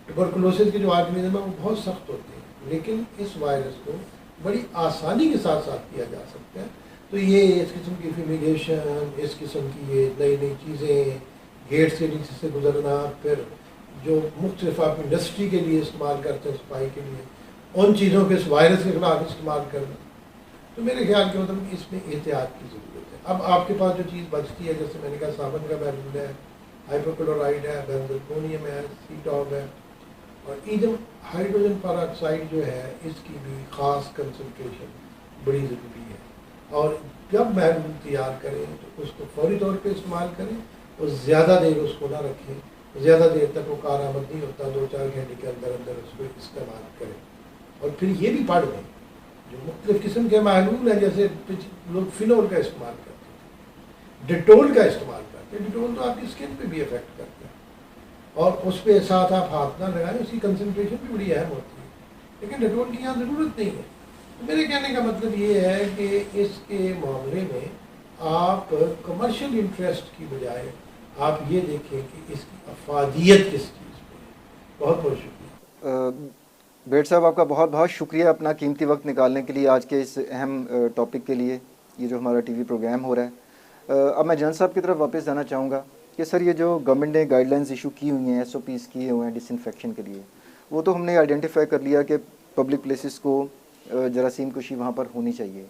ट्यूबरकुलोसिस के जो ऑर्गेनिज्म है वो बहुत सख्त होते हैं, लेकिन इस वायरस को बड़ी आसानी के साथ साफ किया जा सकता है। तो ये इस किस्म की फ्यूमिगेशन, इस किस्म की ये नई नई चीज़ें, गेट से नीचे से गुजरना, फिर जो मुख्तलिफ आप इंडस्ट्री के लिए इस्तेमाल करते हैं सफाई के लिए, उन चीज़ों के इस वायरस के खिलाफ इस्तेमाल करना, तो मेरे ख्याल के मतलब इसमें एहतियात की ज़रूरत है। अब आपके पास जो चीज़ बचती है, जैसे मैंने कहा साबुन का महलूल है, हाइपोक्लोराइड है, बेंजोक्लोनियम है, सीटॉब है, और इधर हाइड्रोजन परऑक्साइड जो है इसकी भी ख़ास कंसंट्रेशन बड़ी ज़रूरी है। और जब महलूल तैयार करें तो उसको फौरी तौर पर इस्तेमाल करें और ज़्यादा देर उसको ना रखें, ज़्यादा देर तक वो कारआमद नहीं होता। 2-4 घंटे के अंदर अंदर उसको इस्तेमाल करें। और फिर ये भी पढ़ लें जो मुख्तलिफ़ किस्म के महलूल हैं, जैसे लोग फिनोल का इस्तेमाल करते हैं, डेटोल का इस्तेमाल करते हैं। डेटोल तो आपकी स्किन पे भी इफेक्ट करता है, और उस पर साथ आप हाथ ना लगाएं, उसकी कंसंट्रेशन भी बड़ी अहम होती है, लेकिन डेटोल की यहाँ ज़रूरत नहीं है। तो मेरे कहने का मतलब ये है कि इसके मामले में आप कमर्शियल इंटरेस्ट की बजाय आप ये देखें कि इसकी अफादियत किस चीज़ पर है। बहुत बहुत शुक्रिया। बेड साहब, आपका बहुत बहुत शुक्रिया अपना कीमती वक्त निकालने के लिए आज के इस अहम टॉपिक के लिए, ये जो हमारा टीवी प्रोग्राम हो रहा है। अब मैं जन साहब की तरफ वापस जाना चाहूँगा कि सर ये जो गवर्नमेंट ने गाइडलाइंस इशू की हुई हैं, SOPs किए हुए हैं डिसइंफेक्शन के लिए, वो तो हमने आइडेंटिफाई कर लिया कि पब्लिक प्लेसेस को जरासीम कुशी वहाँ पर होनी चाहिए।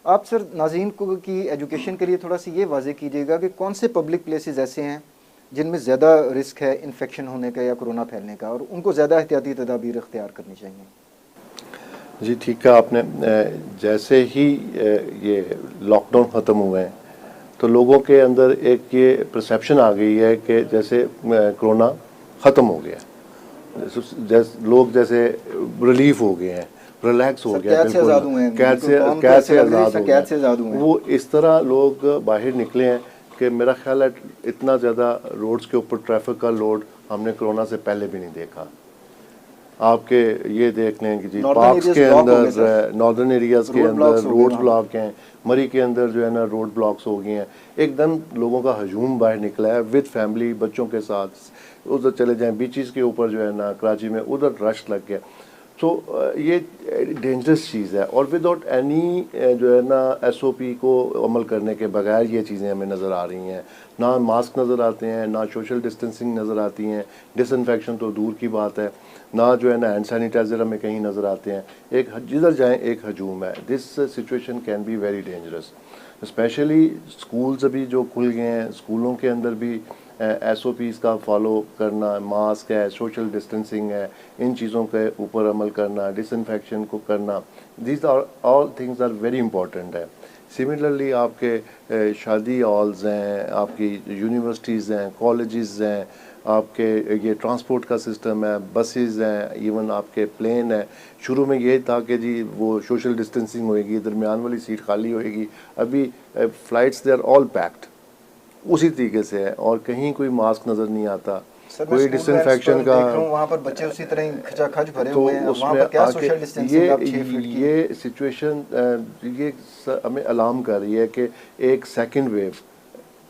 आप सर नाज़रीन को की एजुकेशन के लिए थोड़ा सा ये वाज़ेह कीजिएगा कि कौन से पब्लिक प्लेसेस ऐसे हैं जिनमें ज़्यादा रिस्क है इन्फेक्शन होने का या कोरोना फैलने का, और उनको ज़्यादा एहतियाती तदाबीर इख्तियार करनी चाहिए। जी ठीक है आपने। जैसे ही ये लॉकडाउन ख़त्म हुए हैं तो लोगों के अंदर एक ये परसेप्शन आ गई है कि जैसे कोरोना ख़त्म हो गया, लोग जैसे रिलीफ हो गए हैं, रिलैक्स हो गया, कैद से आज़ाद हुए हैं, कैद से आज़ाद हुए। वो इस तरह लोग बाहर निकले हैं कि मेरा ख्याल है इतना ज़्यादा रोड्स के ऊपर ट्रैफिक का लोड हमने कोरोना से पहले भी नहीं देखा। आपके ये देख लें कि जी पार्क्स के अंदर, नॉर्दर्न एरियाज़ के अंदर रोड ब्लॉक हैं, मरी के अंदर जो है ना रोड ब्लॉक्स हो गए हैं। एकदम लोगों का हजूम बाहर निकला है विद फैमिली, बच्चों के साथ उधर चले जाएं बीचेस के ऊपर जो है ना कराची में, उधर रश लग गया। तो ये डेंजरस चीज़ है और विदाउट एनी जो है ना SOP को अमल करने के बगैर ये चीज़ें हमें नज़र आ रही हैं। ना मास्क नज़र आते हैं, ना सोशल डिस्टेंसिंग नज़र आती हैं, डिसइंफेक्शन तो दूर की बात है, ना जो है ना हैंड सैनिटाइज़र हमें कहीं नज़र आते हैं। एक जिधर जाएं एक हजूम है। This situation can be very dangerous. Specially schools अभी जो खुल गए हैं, स्कूलों के अंदर भी SOPs का फॉलो करना, मास्क है, सोशल डिस्टेंसिंग है, इन चीज़ों के ऊपर अमल करना, डिसइंफेक्शन को करना, these are all things are very important है। सिमिलरली आपके शादी हॉल्स हैं, आपकी यूनिवर्सिटीज़ हैं, कॉलेजेस हैं, आपके ये ट्रांसपोर्ट का सिस्टम है, बसेस हैं, इवन आपके प्लेन है। शुरू में ये था कि जी वो सोशल डिस्टेंसिंग होएगी, दरमियान वाली सीट खाली होएगी, अभी flights they are all packed उसी तरीके से है और कहीं कोई मास्क नज़र नहीं आता, कोई डिसइंफेक्शन का। वहाँ पर बच्चे उसी तरह खचाखच भरे तो हुए हैं, वहाँ पर क्या सोशल डिस्टेंसिंग आप 6 फीट की? ये सिचुएशन ये हमें अलार्म कर रही है कि एक सेकंड वेव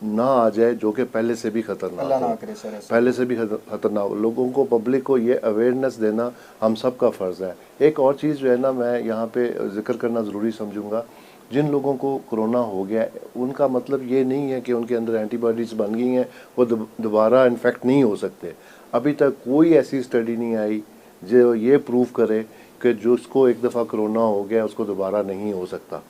ना आ जाए जो कि पहले से भी खतरनाक हो, पहले से भी खतरनाक हो। लोगों को, पब्लिक को ये अवेयरनेस देना हम सब का फ़र्ज़ है। एक और चीज़ जो है ना मैं यहाँ पे जिक्र करना ज़रूरी समझूंगा, जिन लोगों को कोरोना हो गया उनका मतलब ये नहीं है कि उनके अंदर एंटीबॉडीज़ बन गई हैं, वो दोबारा इन्फेक्ट नहीं हो सकते। अभी तक कोई ऐसी स्टडी नहीं आई जो ये प्रूव करे कि जिसको एक दफ़ा कोरोना हो गया उसको दोबारा नहीं हो सकता।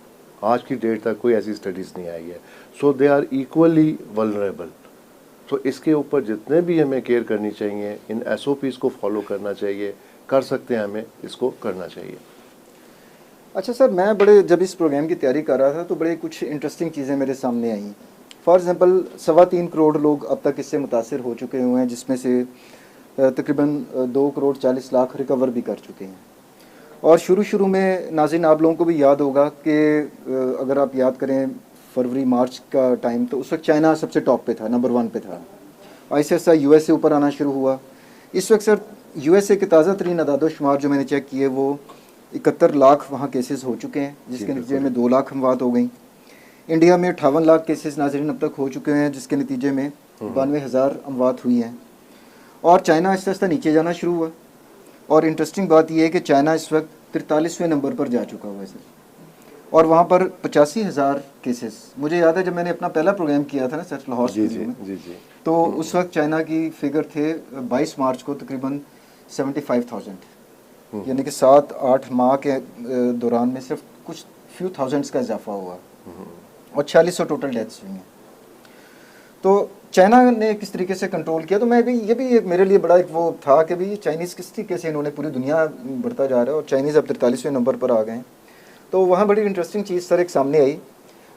आज की डेट तक कोई ऐसी स्टडीज़ नहीं आई है। सो दे आर इक्वली वल्नरेबल। तो इसके ऊपर जितने भी हमें केयर करनी चाहिए, इन SOPs को फॉलो करना चाहिए, कर सकते हैं, हमें इसको करना चाहिए। अच्छा सर, मैं जब इस प्रोग्राम की तैयारी कर रहा था तो बड़े कुछ इंटरेस्टिंग चीज़ें मेरे सामने आई। फॉर एग्ज़ाम्पल 3.25 करोड़ लोग अब तक इससे मुतासिर हो चुके हुए हैं, जिसमें से तकरीबन 2 करोड़ 40 लाख रिकवर भी कर चुके हैं। और शुरू में नाज़रीन आप लोगों को भी याद होगा कि अगर आप याद करें फरवरी मार्च का टाइम, तो उस वक्त चाइना सबसे टॉप पे था, नंबर 1 पे था। ऐसे USA ऊपर आना शुरू हुआ। इस वक्त सर USA के ताज़ा तरीन अदाद-ओ-शुमार जो मैंने चेक किए वो 71 लाख वहाँ केसेस हो चुके हैं, जिसके नतीजे में 2 लाख अमवात हो गई। इंडिया में 58 लाख केसेस नाज़रीन अब तक हो चुके हैं, जिसके नतीजे में 92,000 अमवात हुई हैं। और चाइना आहिस्ता आहिस्ता नीचे जाना शुरू हुआ। और इंटरेस्टिंग बात यह है कि चाइना इस वक्त 43वें नंबर पर जा चुका हुआ है सर, और वहाँ पर 85,000 केसेस। मुझे याद है जब मैंने अपना पहला प्रोग्राम किया था ना सर लाहौर में, तो उस वक्त चाइना की फिगर थे 22 मार्च को तकरीबन 75,000, यानी कि 7-8 माह के दौरान में सिर्फ कुछ फ्यू थाउजेंड्स का इजाफा हुआ और 4600 टोटल डेथ्स हुई हैं। तो चाइना ने किस तरीके से कंट्रोल किया, तो मैं भी ये भी मेरे लिए बड़ा एक वो था कि भाई चाइनीज़ किस तरीके से इन्होंने पूरी दुनिया बढ़ता जा रहा है और चाइनीज़ अब 43वें नंबर पर आ गए हैं। तो वहाँ बड़ी इंटरेस्टिंग चीज़ सर एक सामने आई,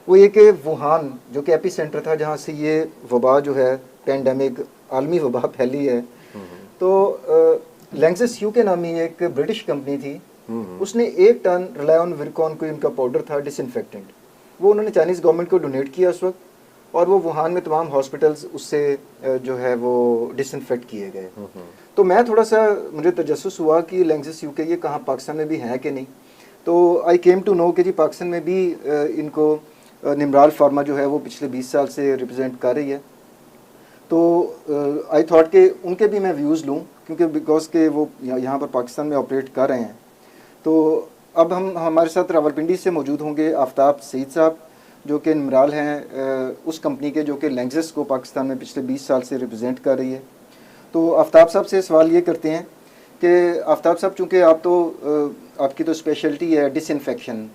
वो ये कि वुहान जो कि एपी सेंटर था जहाँ से ये वबा जो है पैंडमिक आलमी वबा फैली है, तो लैंक्सेस यू के नामी एक ब्रिटिश कंपनी थी, उसने 1 टन रिलायन विरकॉन को इनका पाउडर था डिसइंफेक्टेंट, वो उन्होंने चाइनीज़ गवर्नमेंट को डोनेट किया उस वक्त, और वो वुहान में तमाम हॉस्पिटल्स उससे जो है वो डिसइंफेक्ट किए गए। तो मैं थोड़ा सा मुझे तजस्सुस हुआ कि लैंक्सेस यूके ये कहाँ पाकिस्तान में भी है कि नहीं। तो आई केम टू नो कि जी पाकिस्तान में भी इनको निमराल फार्मा जो है वो पिछले 20 साल से रिप्रेजेंट कर रही है। तो आई थॉट कि उनके भी मैं व्यूज़ लूँ क्योंकि बिकॉज के वो यहाँ पर पाकिस्तान में ऑपरेट कर रहे हैं। तो अब हम हमारे साथ रावलपिंडी से मौजूद होंगे आफ्ताब सईद साहब, जो कि नमराल हैं उस कंपनी के जो कि लेंग्जेस को पाकिस्तान में पिछले 20 साल से रिप्रेजेंट कर रही है। तो आफ्ताब साहब से सवाल ये करते हैं कि आफ्ताब साहब, चूँकि आप तो आपकी तो स्पेशलिटी है डिसइंफेक्शन,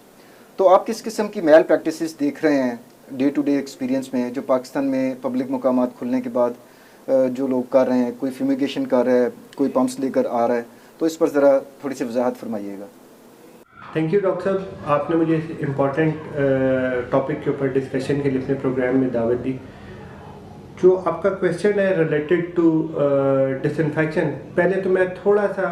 तो आप किस किस्म की मैल प्रैक्टिसेस देख रहे हैं डे टू डे एक्सपीरियंस में, जो पाकिस्तान में पब्लिक मकामात खुलने के बाद जो लोग कर रहे हैं, कोई फ्यूमिगेशन कर रहा है, कोई पंप्स लेकर आ रहा है, तो इस पर ज़रा थोड़ी सी वजाहत फरमाइएगा। थैंक यू डॉक्टर साहब, आपने मुझे इस इम्पॉर्टेंट टॉपिक के ऊपर डिस्कशन के लिए अपने प्रोग्राम में दावत दी। जो आपका क्वेश्चन है रिलेटेड टू डिसइंफेक्शन, पहले तो मैं थोड़ा सा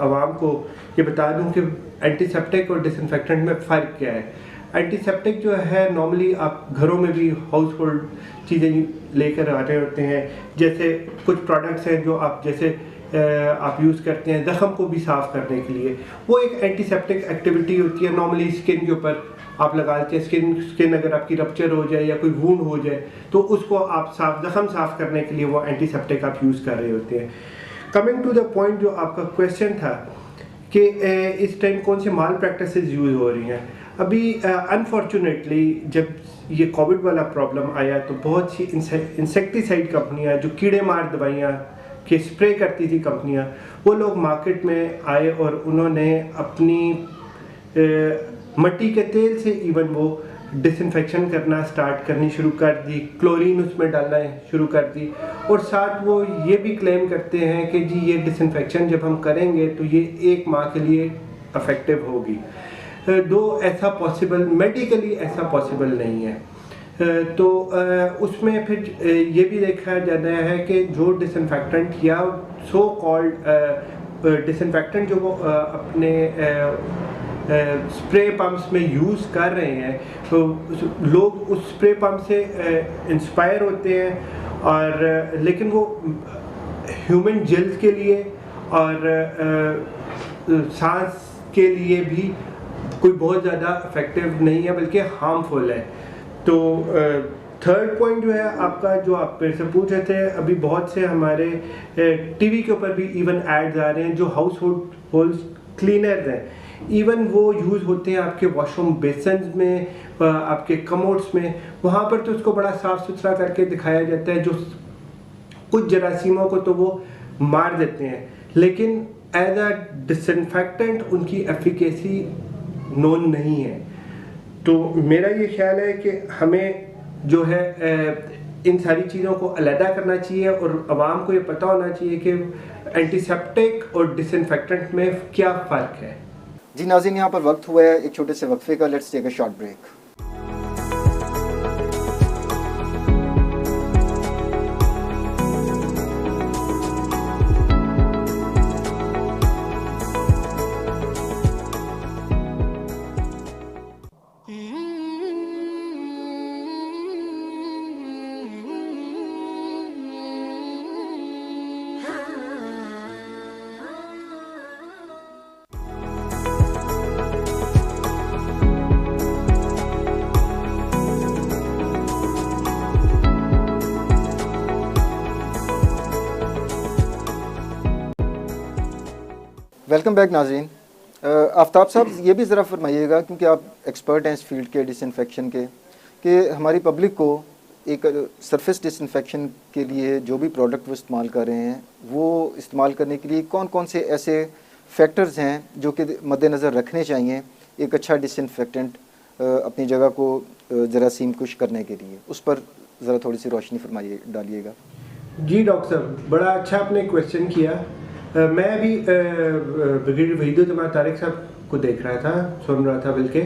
आवाम को ये बता दूं कि एंटीसेप्टिक और डिसइंफेक्टेंट में फ़र्क क्या है। एंटीसेप्टिक जो है नॉर्मली आप घरों में भी हाउस होल्ड चीज़ें लेकर आ रहे होते हैं, जैसे कुछ प्रोडक्ट्स हैं जो आप जैसे आप यूज़ करते हैं ज़ख़म को भी साफ़ करने के लिए, वो एक एंटीसेप्टिक एक्टिविटी होती है। नॉर्मली स्किन के ऊपर आप लगा लेते हैं, स्किन अगर आपकी रप्चर हो जाए या कोई वूंड हो जाए तो उसको आप ज़ख़म साफ़ करने के लिए वो एंटीसेप्टिक आप यूज़ कर रहे होते हैं। कमिंग टू द पॉइंट, जो आपका क्वेश्चन था कि इस टाइम कौन सी माल प्रैक्टिसेस यूज़ हो रही हैं। अभी अनफॉर्चुनेटली जब ये कोविड वाला प्रॉब्लम आया तो बहुत सी इंसेक्टिसाइड कंपनियाँ, जो कीड़े मार दवाइयाँ के स्प्रे करती थी कंपनियां, वो लोग मार्केट में आए और उन्होंने अपनी मिट्टी के तेल से इवन वो डिसइंफेक्शन करना स्टार्ट करनी शुरू कर दी, क्लोरीन उसमें डालना शुरू कर दी, और साथ वो ये भी क्लेम करते हैं कि जी ये डिसइंफेक्शन जब हम करेंगे तो ये 1 माह के लिए इफ़ेक्टिव होगी। दो ऐसा पॉसिबल, मेडिकली ऐसा पॉसिबल नहीं है। तो उसमें फिर ये भी देखा जाता है कि जो डिसइंफेक्टेंट या सो कॉल्ड डिसइंफेक्टेंट जो वो अपने स्प्रे पंप्स में यूज़ कर रहे हैं, तो लोग उस स्प्रे पंप से इंस्पायर होते हैं, और लेकिन वो ह्यूमन जेल्स के लिए और सांस के लिए भी कोई बहुत ज़्यादा इफ़ेक्टिव नहीं है, बल्कि हार्मफुल है। तो थर्ड पॉइंट जो है आपका, जो आप मेरे से पूछ रहे थे, अभी बहुत से हमारे टीवी के ऊपर भी इवन एड्स आ रहे हैं जो हाउस होल्ड क्लीनर्स हैं, इवन वो यूज़ होते हैं आपके वॉशरूम बेसन्स में, आपके कमोड्स में, वहाँ पर तो उसको बड़ा साफ़ सुथरा करके दिखाया जाता है। जो कुछ जरासीमों को तो वो मार देते हैं, लेकिन एज अ डिसइंफेक्टेंट उनकी एफिकेसी नोन नहीं है। तो मेरा ये ख्याल है कि हमें जो है इन सारी चीज़ों को अलहदा करना चाहिए, और आवाम को ये पता होना चाहिए कि एंटीसेप्टिक और डिसइंफेक्टेंट में क्या फ़र्क है। जी नाज़रीन, यहाँ पर वक्त हुआ है एक छोटे से वक्फे का। Let's take a short break. Welcome back नाज़रीन। आफ्ताब साहब, ये भी ज़रा फरमाइएगा, क्योंकि आप एक्सपर्ट हैं इस फील्ड के डिसइंफेक्शन के, कि हमारी पब्लिक को एक सरफेस डिसइंफेक्शन के लिए जो भी प्रोडक्ट वो इस्तेमाल कर रहे हैं, वो इस्तेमाल करने के लिए कौन कौन से ऐसे फैक्टर्स हैं जो कि मद्देनज़र रखने चाहिए एक अच्छा डिसइंफेक्टेंट अपनी जगह को जरासीम कुश करने के लिए, उस पर ज़रा थोड़ी सी रोशनी फरमाइए, डालिएगा। जी डॉक्टर साहब, बड़ा अच्छा आपने क्वेश्चन किया। मैं अभी ब्रिगेडियर वहीदुज़्ज़मान तारिक साहब को देख रहा था, सुन रहा था बल्कि,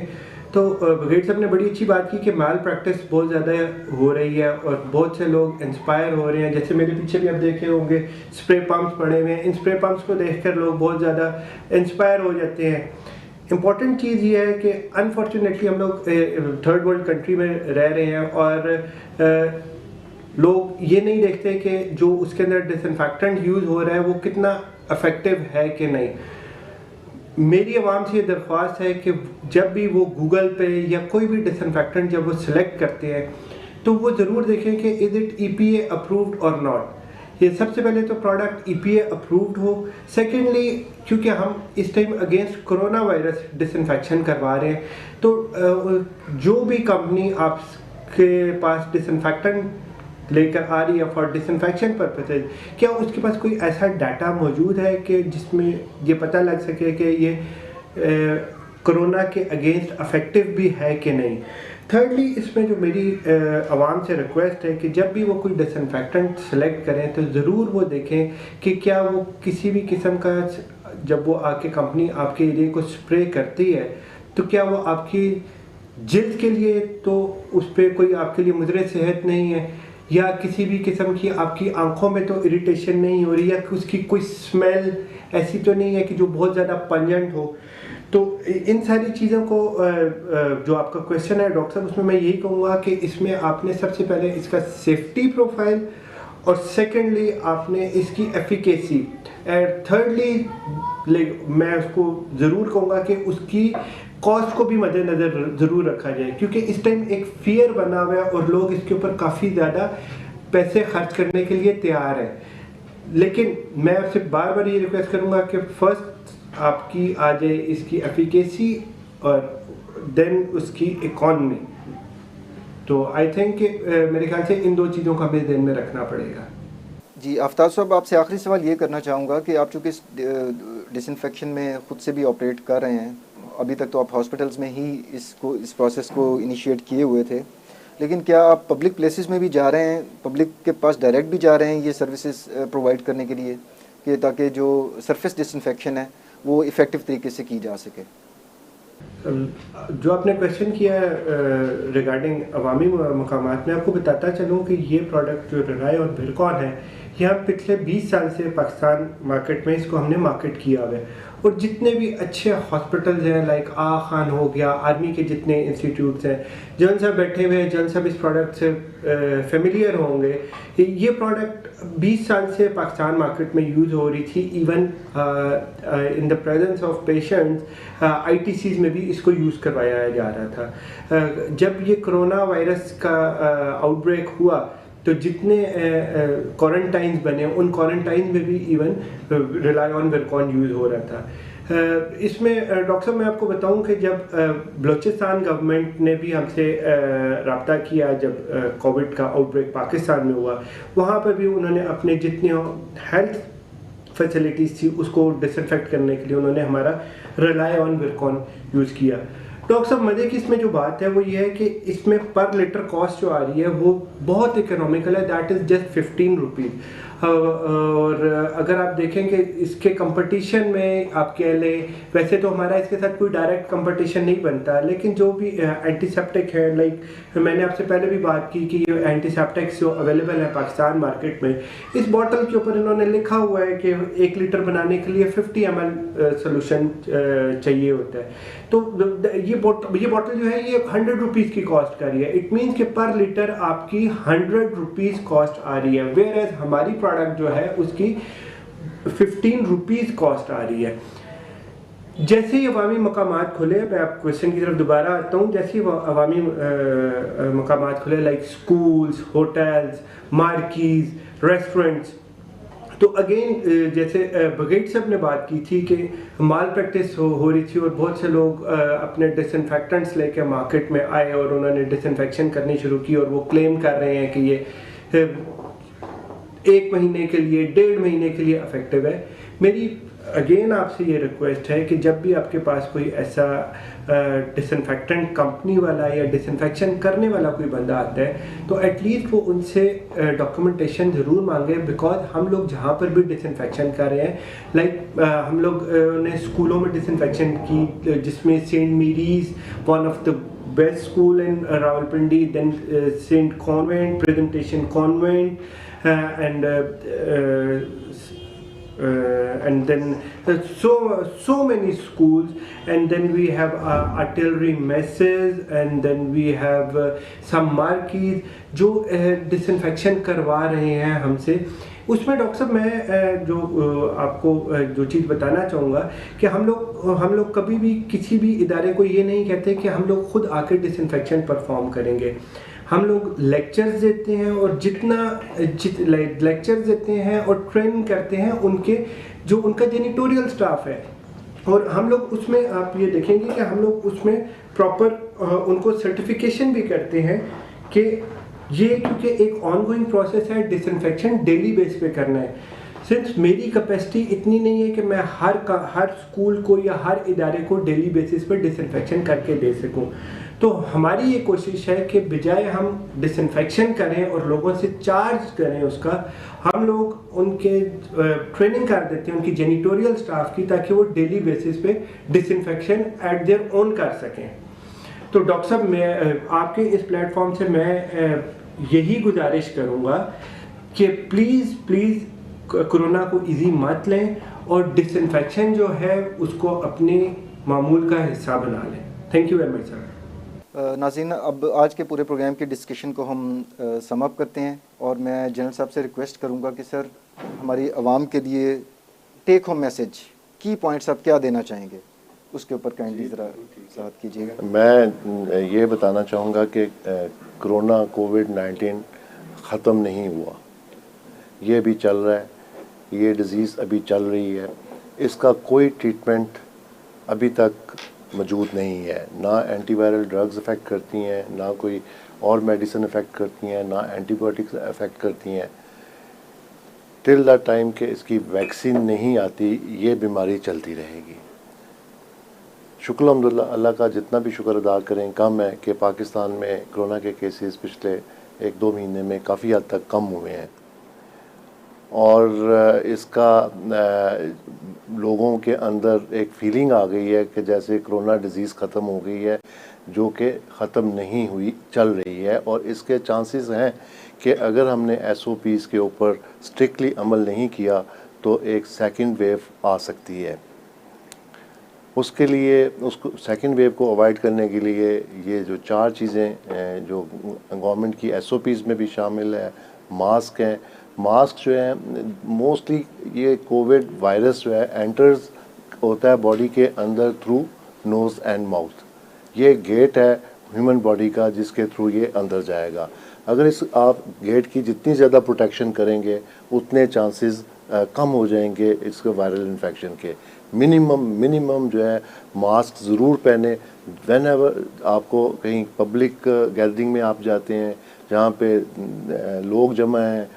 तो ब्रिगेडियर साहब ने बड़ी अच्छी बात की कि माल प्रैक्टिस बहुत ज़्यादा हो रही है और बहुत से लोग इंस्पायर हो रहे हैं। जैसे मेरे पीछे भी आप देखे होंगे स्प्रे पंप्स पड़े हुए हैं, इन स्प्रे पंप्स को देखकर लोग बहुत ज़्यादा इंस्पायर हो जाते हैं। इम्पॉर्टेंट चीज़ ये है कि अनफॉर्चुनेटली हम लोग थर्ड वर्ल्ड कंट्री में रह रहे हैं, और लोग ये नहीं देखते कि जो उसके अंदर डिसइंफेक्टेंट यूज़ हो रहा है वो कितना इफ़ेक्टिव है कि नहीं। मेरी आवाम से ये दरख्वास्त है कि जब भी वो गूगल पे या कोई भी डिसइंफेक्टेंट जब वो सिलेक्ट करते हैं तो वो ज़रूर देखें कि इज़ इट EPA अप्रूव्ड और नॉट। ये सबसे पहले तो प्रोडक्ट EPA अप्रूव्ड हो, सेकेंडली क्योंकि हम इस time against corona virus disinfection करवा रहे हैं, तो जो भी कंपनी आपके पास डिसइंफेक्टेंट लेकर आ रही है फॉर डिसइंफेक्शन पर्पसेज, क्या उसके पास कोई ऐसा डाटा मौजूद है कि जिसमें ये पता लग सके कि ये कोरोना के अगेंस्ट अफेक्टिव भी है कि नहीं। थर्डली, इसमें जो मेरी आवाम से रिक्वेस्ट है कि जब भी वो कोई डिसइंफेक्टेंट सेलेक्ट करें तो ज़रूर वो देखें कि क्या वो किसी भी किस्म का, जब वो आके कंपनी आपके एरिया को स्प्रे करती है तो क्या वो आपकी जिल्द के लिए तो उस पर कोई आपके लिए मुज़र सेहत नहीं है, या किसी भी किस्म की आपकी आंखों में तो इरिटेशन नहीं हो रही, या उसकी कोई स्मेल ऐसी तो नहीं है कि जो बहुत ज़्यादा पंजेंट हो। तो इन सारी चीज़ों को जो आपका क्वेश्चन है डॉक्टर साहब, उसमें मैं यही कहूँगा कि इसमें आपने सबसे पहले इसका सेफ्टी प्रोफाइल, और सेकेंडली आपने इसकी एफिकेसी, एंड थर्डली मैं उसको ज़रूर कहूँगा कि उसकी कॉस्ट को भी मद्देनज़र ज़रूर रखा जाए, क्योंकि इस टाइम एक फियर बना हुआ है और लोग इसके ऊपर काफ़ी ज़्यादा पैसे खर्च करने के लिए तैयार हैं। लेकिन मैं आपसे बार बार ये रिक्वेस्ट करूँगा कि फर्स्ट आपकी आ जाए इसकी एफिकेसी और देन उसकी इकॉनमी। तो आई थिंक मेरे ख्याल से इन दो चीज़ों का हमें ध्यान में रखना पड़ेगा। जी आफ्ताब साहब, आपसे आखिरी सवाल ये करना चाहूँगा कि आप चूँकि डिसइंफेक्शन में ख़ुद से भी ऑपरेट कर रहे हैं, अभी तक तो आप हॉस्पिटल्स में ही इस प्रोसेस को इनिशिएट किए हुए थे, लेकिन क्या आप पब्लिक प्लेसेस में भी जा रहे हैं, पब्लिक के पास डायरेक्ट भी जा रहे हैं ये सर्विसेज प्रोवाइड करने के लिए, कि ताकि जो सरफेस डिसइंफेक्शन है वो इफ़ेक्टिव तरीके से की जा सके? जो आपने क्वेश्चन किया है रिगार्डिंग अवामी मकामात में, आपको बताता चलूँ कि ये प्रोडक्ट जो रिलाय और विरकॉन है, यहाँ पिछले 20 साल से पाकिस्तान मार्केट में इसको हमने मार्केट किया हुआ है, और जितने भी अच्छे हॉस्पिटल्स हैं लाइक आ खान हो गया, आर्मी के जितने इंस्टीट्यूट्स हैं, जन सब बैठे हुए हैं, जन सब इस प्रोडक्ट से फेमिलियर होंगे। ये प्रोडक्ट 20 साल से पाकिस्तान मार्केट में यूज़ हो रही थी, even in the presence of patients ITCs में भी इसको यूज़ करवाया जा रहा था। जब ये कोरोना वायरस का आउटब्रेक हुआ तो जितने क्वारंटाइंस बने उन क्वारंटाइन में भी इवन रिलाय ऑन विरकॉन यूज़ हो रहा था। इसमें डॉक्टर साहब मैं आपको बताऊं कि जब बलूचिस्तान गवर्नमेंट ने भी हमसे रब्ता किया, जब कोविड का आउटब्रेक पाकिस्तान में हुआ, वहाँ पर भी उन्होंने अपने जितने हेल्थ फैसिलिटीज़ थी उसको डिसइंफेक्ट करने के लिए उन्होंने हमारा रिलाय ऑन विरकॉन यूज़ किया। डॉक्टर साहब मज़े की इसमें जो बात है वो ये है कि इसमें पर लीटर कॉस्ट जो आ रही है वो बहुत इकोनॉमिकल है, दैट इज़ जस्ट 15 रुपीज़। और अगर आप देखें कि इसके कंपटीशन में आप कह लें, वैसे तो हमारा इसके साथ कोई डायरेक्ट कंपटीशन नहीं बनता, लेकिन जो भी एंटीसेप्टिक है, लाइक मैंने आपसे पहले भी बात की कि ये एंटीसेप्टिक्स जो अवेलेबल है पाकिस्तान मार्केट में, इस बॉटल के ऊपर इन्होंने लिखा हुआ है कि 1 लीटर बनाने के लिए 50 ml सोल्यूशन चाहिए होता है। तो ये बॉटल जो है ये 100 रुपीज़ की कॉस्ट कर रही है। इट मीन्स कि पर लीटर आपकी 100 रुपीज़ कॉस्ट आ रही है, वेयर एज हमारी प्रोडक्ट जो है उसकी 15 रुपीज़ कॉस्ट आ रही है। जैसे ही अवामी मकामात खुले, मैं आप क्वेश्चन की तरफ दोबारा आता हूँ, जैसे ही अवामी मकामात खुले like schools, hotels, marquees, restaurants, तो अगेन जैसे बगैट साहब ने बात की थी कि माल प्रैक्टिस हो रही थी और बहुत से लोग अपने डिसइंफेक्टेंट्स लेके मार्केट में आए और उन्होंने डिसइंफेक्शन करनी शुरू की, और वो क्लेम कर रहे हैं कि ये 1 महीने के लिए, 1.5 महीने के लिए इफेक्टिव है। मेरी अगेन आपसे ये रिक्वेस्ट है कि जब भी आपके पास कोई ऐसा डिसइंफेक्टेंट कंपनी वाला या डिसइंफेक्शन करने वाला कोई बंदा आता है तो एटलीस्ट वो उनसे डॉक्यूमेंटेशन ज़रूर मांगे, बिकॉज हम लोग जहाँ पर भी डिसइंफेक्शन कर रहे हैं, लाइक हम लोग ने स्कूलों में डिसइंफेक्शन की, जिसमें Saint Mary's one of the best school in Rawalpindi, then Saint convent, presentation convent, and then so many schools, and then we have artillery messes, and then we have some marquees जो disinfection करवा रहे हैं हमसे। उसमें doctor साहब मैं जो आपको जो चीज़ बताना चाहूँगा कि हम लोग कभी भी किसी भी इदारे को ये नहीं कहते कि हम लोग खुद आकर डिसइंफेक्शन परफॉर्म करेंगे। हम लोग लेक्चर्स देते हैं और लेक्चर्स देते हैं और ट्रेनिंग करते हैं उनके जो उनका जेनिटोरियल स्टाफ है, और हम लोग उसमें आप ये देखेंगे कि हम लोग उसमें प्रॉपर उनको सर्टिफिकेशन भी करते हैं कि ये, क्योंकि एक ऑनगोइंग प्रोसेस है, डिसइंफेक्शन डेली बेस पे करना है। सिंस मेरी कैपेसिटी इतनी नहीं है कि मैं हर स्कूल को या हर इदारे को डेली बेसिस पे डिसइंफेक्शन करके दे सकूं, तो हमारी ये कोशिश है कि बजाय हम डिसइंफेक्शन करें और लोगों से चार्ज करें उसका, हम लोग उनके ट्रेनिंग कर देते हैं उनकी जेनिटोरियल स्टाफ की, ताकि वो डेली बेसिस पे डिसइंफेक्शन एट देयर ओन कर सकें। तो डॉक्टर साहब, मैं आपके इस प्लेटफॉर्म से मैं यही गुजारिश करूँगा कि प्लीज़ कोरोना को इजी मत लें और डिसइंफेक्शन जो है उसको अपने मामूल का हिस्सा बना लें। Thank you very much sir. नाज़रीन, अब आज के पूरे प्रोग्राम की डिस्कशन को हम सम अप करते हैं, और मैं जनरल साहब से रिक्वेस्ट करूंगा कि सर हमारी आवाम के लिए टेक होम मैसेज, की पॉइंट्स आप क्या देना चाहेंगे, उसके ऊपर काइंडली ज़रा वजाहत कीजिएगा। मैं ये बताना चाहूँगा कि कोरोना कोविड-19 ख़त्म नहीं हुआ, ये भी चल रहा है, ये डिज़ीज़ अभी चल रही है, इसका कोई ट्रीटमेंट अभी तक मौजूद नहीं है। ना एंटीवायरल ड्रग्स इफ़ेक्ट करती हैं, ना कोई और मेडिसिन इफ़ेक्ट करती हैं, ना एंटीबायोटिक्स इफ़ेक्ट करती हैं। टिल द टाइम के इसकी वैक्सीन नहीं आती, ये बीमारी चलती रहेगी। शुक्र अल्हम्दुलिल्लाह, अल्लाह का जितना भी शुक्र अदा करें कम है कि पाकिस्तान में कोरोना के केसेस पिछले 1-2 महीने में काफ़ी हद तक कम हुए हैं, और इसका लोगों के अंदर एक फीलिंग आ गई है कि जैसे कोरोना डिज़ीज़ ख़त्म हो गई है, जो कि ख़त्म नहीं हुई, चल रही है। और इसके चांसेस हैं कि अगर हमने SOPs के ऊपर स्ट्रिक्टली अमल नहीं किया तो एक सेकंड वेव आ सकती है। उसके लिए, उसको सेकंड वेव को अवॉइड करने के लिए ये जो 4 चीज़ें जो गवर्नमेंट की SOPs में भी शामिल है, मास्क हैं। मास्क जो है मोस्टली, ये कोविड वायरस जो है एंटर्स होता है बॉडी के अंदर थ्रू नोज़ एंड माउथ। ये गेट है ह्यूमन बॉडी का जिसके थ्रू ये अंदर जाएगा। अगर इस आप गेट की जितनी ज़्यादा प्रोटेक्शन करेंगे उतने चांसेस कम हो जाएंगे इसके वायरल इन्फेक्शन के। मिनिमम जो है मास्क ज़रूर पहने। व्हेन एवर आपको कहीं पब्लिक गैदरिंग में आप जाते हैं जहाँ पे लोग जमा हैं,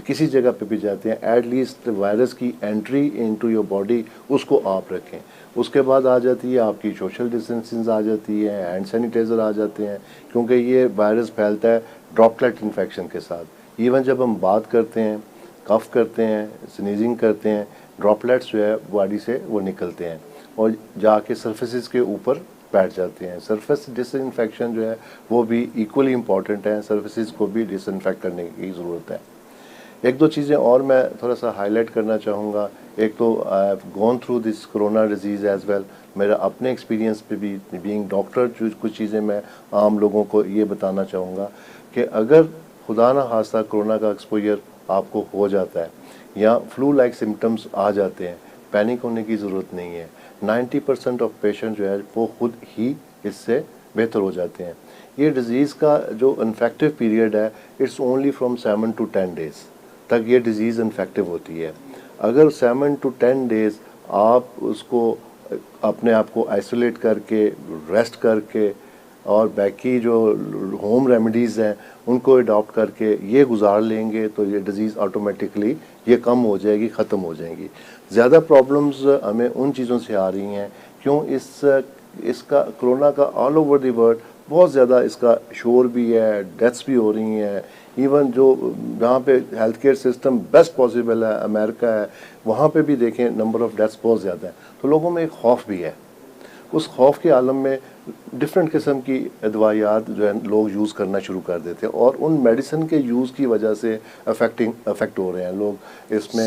किसी जगह पे भी जाते हैं, एटलीस्ट वायरस की एंट्री इनटू योर बॉडी उसको आप रखें। उसके बाद आ जाती है आपकी सोशल डिस्टेंसिंग आ जाती है, हैंड सैनिटाइज़र आ जाते हैं, क्योंकि ये वायरस फैलता है ड्रॉपलेट इन्फेक्शन के साथ। इवन जब हम बात करते हैं, कफ करते हैं, स्नीजिंग करते हैं, ड्रॉपलेट्स जो है बॉडी से वो निकलते हैं और जाके सर्फेसिस के ऊपर बैठ जाते हैं। सरफेस डिसइंफेक्शन जो है वो भी इक्वली इम्पॉर्टेंट है, सर्फेसिस को भी डिसइंफेक्ट करने की ज़रूरत है। 1-2 चीज़ें और मैं थोड़ा सा हाईलाइट करना चाहूँगा। एक तो I have gone through this corona disease as well. मेरा अपने एक्सपीरियंस पे भी बीइंग डॉक्टर कुछ चीज़ें मैं आम लोगों को ये बताना चाहूँगा कि अगर खुदा ना खास्ता कोरोना का एक्सपोजर आपको हो जाता है या फ्लू लाइक सिम्टम्स आ जाते हैं, पैनिक होने की ज़रूरत नहीं है। 90% ऑफ पेशेंट जो है वो खुद ही इससे बेहतर हो जाते हैं। ये डिज़ीज़ का जो इन्फेक्टिव पीरियड है it's only from 7 to 10 days तक ये डिज़ीज़ इन्फेक्टिव होती है। अगर 7 to 10 days आप उसको अपने आप को आइसोलेट करके, रेस्ट करके और बाकी जो होम रेमेडीज़ हैं उनको अडॉप्ट करके ये गुजार लेंगे तो ये डिज़ीज़ ऑटोमेटिकली ये कम हो जाएगी, ख़त्म हो जाएंगी। ज़्यादा प्रॉब्लम्स हमें उन चीज़ों से आ रही हैं क्यों इसका कोरोना का ऑल ओवर द वर्ल्ड बहुत ज़्यादा इसका शोर भी है, डेथ्स भी हो रही हैं। इवन जो जहाँ पे health care system best possible है, अमेरिका है, वहाँ पे भी देखें नंबर ऑफ़ डेथ्स बहुत ज़्यादा है। तो लोगों में एक खौफ भी है। उस खौफ के आलम में डिफरेंट किस्म की दवाइयात जो है लोग यूज़ करना शुरू कर देते हैं और उन मेडिसिन के यूज़ की वजह से अफेक्ट हो रहे हैं लोग। इसमें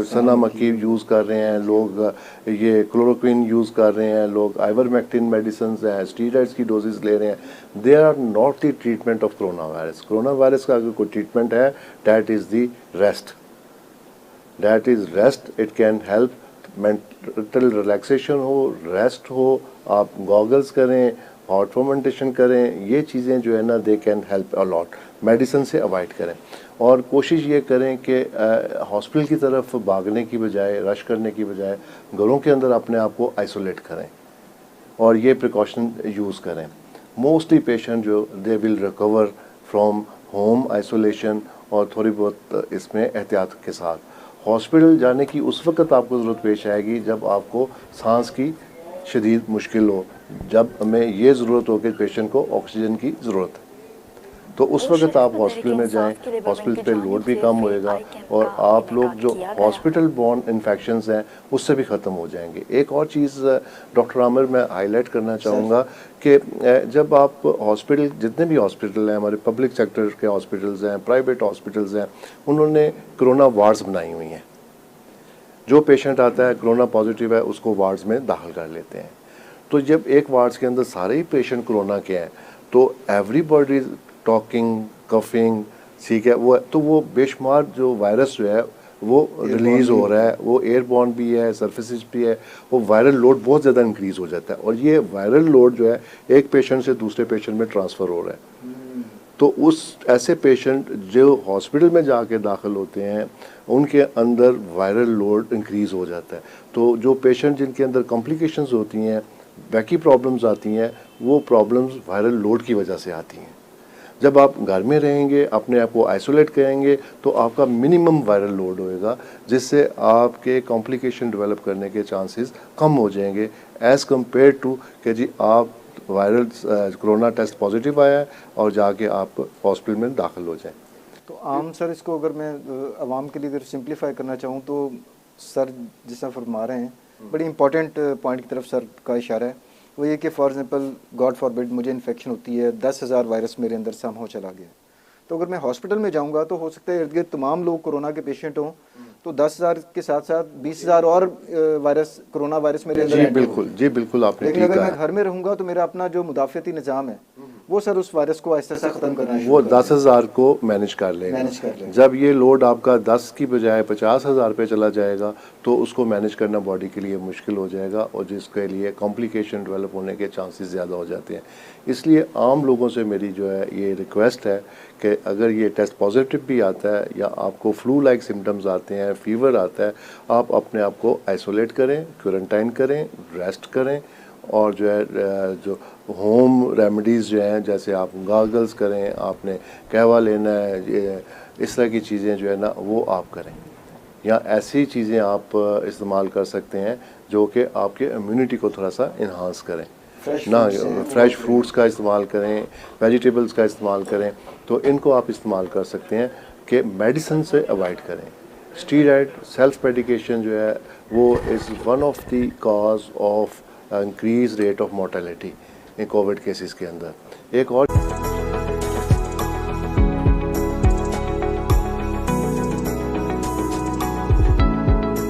सना मक्खी यूज़ कर रहे हैं लोग, ये क्लोरोक्विन यूज़ कर रहे हैं लोग, आइवरमेक्टिन मेडिसिन हैं, स्टीरॉइड्स की डोजेस ले रहे हैं। They are not the treatment of corona virus. Corona virus का अगर कोई ट्रीटमेंट है that is the rest, that is rest. It can help mental relaxation हो, रेस्ट हो, आप गॉगल्स करें हॉट फर्मेंटेशन करें, ये चीज़ें जो है ना they can help a lot. Medicine से अवॉइड करें और कोशिश ये करें कि हॉस्पिटल की तरफ भागने की बजाय, रश करने की बजाय घरों के अंदर अपने आप को आइसोलेट करें और ये प्रिकॉशन यूज़ करें। मोस्टली पेशेंट जो they will recover from home isolation और थोड़ी बहुत इसमें एहतियात के साथ। हॉस्पिटल जाने की उस वक्त आपको ज़रूरत पेश आएगी जब आपको सांस की शदीद मुश्किल हो, जब हमें ये ज़रूरत हो कि पेशेंट को ऑक्सीजन की ज़रूरत है, तो उस वक्त आप हॉस्पिटल में जाएं। हॉस्पिटल पे लोड भी कम होएगा और आप लोग जो हॉस्पिटल बॉर्न इन्फेक्शंस हैं उससे भी ख़त्म हो जाएंगे। एक और चीज़ डॉक्टर आमिर मैं हाईलाइट करना चाहूँगा कि जब आप हॉस्पिटल, जितने भी हॉस्पिटल हैं हमारे पब्लिक सेक्टर के हॉस्पिटल्स हैं, प्राइवेट हॉस्पिटल्स हैं, उन्होंने कोरोना वार्ड्स बनाई हुई हैं। जो पेशेंट आता है कोरोना पॉजिटिव है उसको वार्ड्स में दाखिल कर लेते हैं। तो जब एक वार्ड्स के अंदर सारे ही पेशेंट कोरोना के हैं तो एवरीबॉडी टॉकिंग, कफिंग, ठीक है, वो बेशुमार जो वायरस जो है वो रिलीज़ हो रहा है, वो एयरबॉर्न भी है, सरफेसिस भी है, वो वायरल लोड बहुत ज़्यादा इंक्रीज़ हो जाता है और ये वायरल लोड जो है एक पेशेंट से दूसरे पेशेंट में ट्रांसफ़र हो रहा है। तो उस ऐसे पेशेंट जो हॉस्पिटल में जाके दाखिल होते हैं उनके अंदर वायरल लोड इंक्रीज़ हो जाता है। तो जो पेशेंट जिनके अंदर कॉम्प्लिकेशंस होती हैं, बैकी प्रॉब्लम्स आती हैं, वो प्रॉब्लम्स वायरल लोड की वजह से आती हैं। जब आप घर में रहेंगे, अपने आप को आइसोलेट करेंगे तो आपका मिनिमम वायरल लोड होएगा, जिससे आपके कॉम्प्लिकेशन डेवलप करने के चांसेस कम हो जाएंगे एज़ कम्पेयर टू कि जी आप वायरल कोरोना टेस्ट पॉजिटिव आया है और जाके आप हॉस्पिटल में दाखिल हो जाएं। तो आम सर इसको अगर मैं आवाम के लिए अगर सिंप्लीफाई करना चाहूँ तो सर जिस फरमा रहे हैं बड़ी इंपॉर्टेंट पॉइंट की तरफ सर का इशारा है, वो ये कि फॉर एग्जांपल गॉड फॉरबिड मुझे इन्फेक्शन होती है, 10,000 वायरस मेरे अंदर समहाउ चला गया, तो अगर मैं हॉस्पिटल में जाऊंगा तो हो सकता है इर्द गिर्द तमाम लोग कोरोना के पेशेंट हों, तो 10,000 के साथ साथ 20,000 और वायरस कोरोना वायरस मेरे अंदर। जी बिल्कुल आपने ठीक कहा। लेकिन अगर मैं घर में रहूंगा तो मेरा अपना जो मुदाफ़ती निज़ाम है वो सर उस वायरस को आहिस्ता आहिस्ता ख़त्म करना, वो 10,000 को मैनेज कर लेगा। जब ये लोड आपका 10 की बजाय 50,000 पे चला जाएगा तो उसको मैनेज करना बॉडी के लिए मुश्किल हो जाएगा और जिसके लिए कॉम्प्लिकेशन डेवलप होने के चांसेस ज़्यादा हो जाते हैं। इसलिए आम लोगों से मेरी जो है ये रिक्वेस्ट है कि अगर ये टेस्ट पॉजिटिव भी आता है या आपको फ्लू लाइक सिम्टम्स आते हैं, फीवर आता है, आप अपने आप को आइसोलेट करें, क्वारंटाइन करें, रेस्ट करें और जो है जो होम रेमेडीज़ जो हैं जैसे आप गागल्स करें, आपने कहवा लेना है, इस तरह की चीज़ें जो है ना वो आप करें, या ऐसी चीज़ें आप इस्तेमाल कर सकते हैं जो कि आपके इम्यूनिटी को थोड़ा सा इन्हांस करें ना। फ्रेश फ्रूट्स का इस्तेमाल करें, वेजिटेबल्स का इस्तेमाल करें, तो इनको आप इस्तेमाल कर सकते हैं कि मेडिसिन से अवॉइड करें। स्टीरॉयड सेल्फ मेडिकेशन जो है वो is one of the cause of increase rate of mortality in Covid cases के अंदर। एक और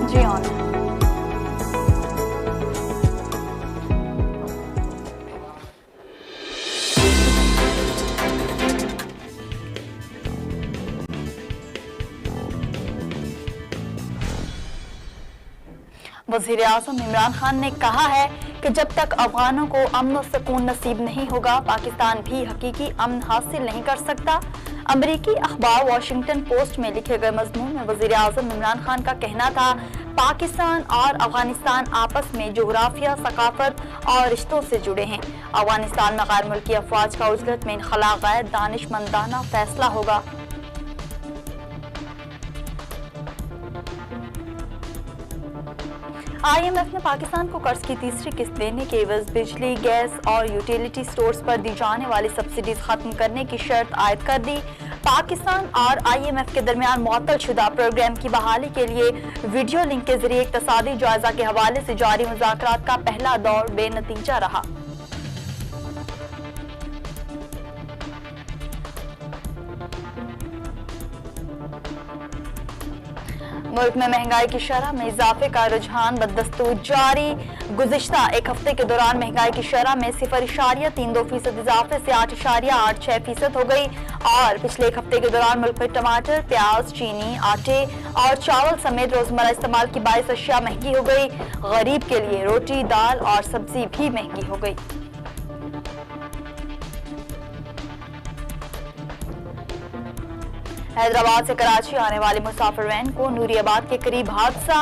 जी ऑन वज़ीर-ए-आज़म इमरान खान ने कहा है कि जब तक अफगानों को अमन और सुकून नसीब नहीं होगा पाकिस्तान भी हकीकी अमन हासिल नहीं कर सकता। अमरीकी अखबार वॉशिंगटन पोस्ट में लिखे गए मजमून में वज़ीर-ए-आज़म इमरान खान का कहना था पाकिस्तान और अफगानिस्तान आपस में जोग्राफिया, सकाफत और रिश्तों से जुड़े हैं। अफगानिस्तान में गैर मुल्की अफवाज का उजलत में इनखला गैर दानिशमंदाना फैसला होगा। IMF ने पाकिस्तान को कर्ज की तीसरी किस्त देने के एवज बिजली, गैस और यूटिलिटी स्टोर्स पर दी जाने वाली सब्सिडीज खत्म करने की शर्त आयद कर दी। पाकिस्तान और IMF के दरमियान मुअत्तल शुदा प्रोग्राम की बहाली के लिए वीडियो लिंक के जरिए इक्तसादी जायजा के हवाले से जारी मुज़ाकरात का पहला दौर बेनतीजा रहा। मुल्क में महंगाई की शरह में इजाफे का रुझान बदस्तूर जारी। गुज़िश्ता एक हफ्ते के दौरान महंगाई की शरह में 0.32% इजाफे से 8.86% हो गई और पिछले एक हफ्ते के दौरान मुल्क में टमाटर, प्याज, चीनी, आटे और चावल समेत रोजमर्रा इस्तेमाल की 22 अशिया महंगी हो गई। गरीब के लिए रोटी, दाल और सब्जी भी महंगी हो गई। हैदराबाद से कराची आने वाली मुसाफिर वैन को नूरियाबाद के करीब हादसा।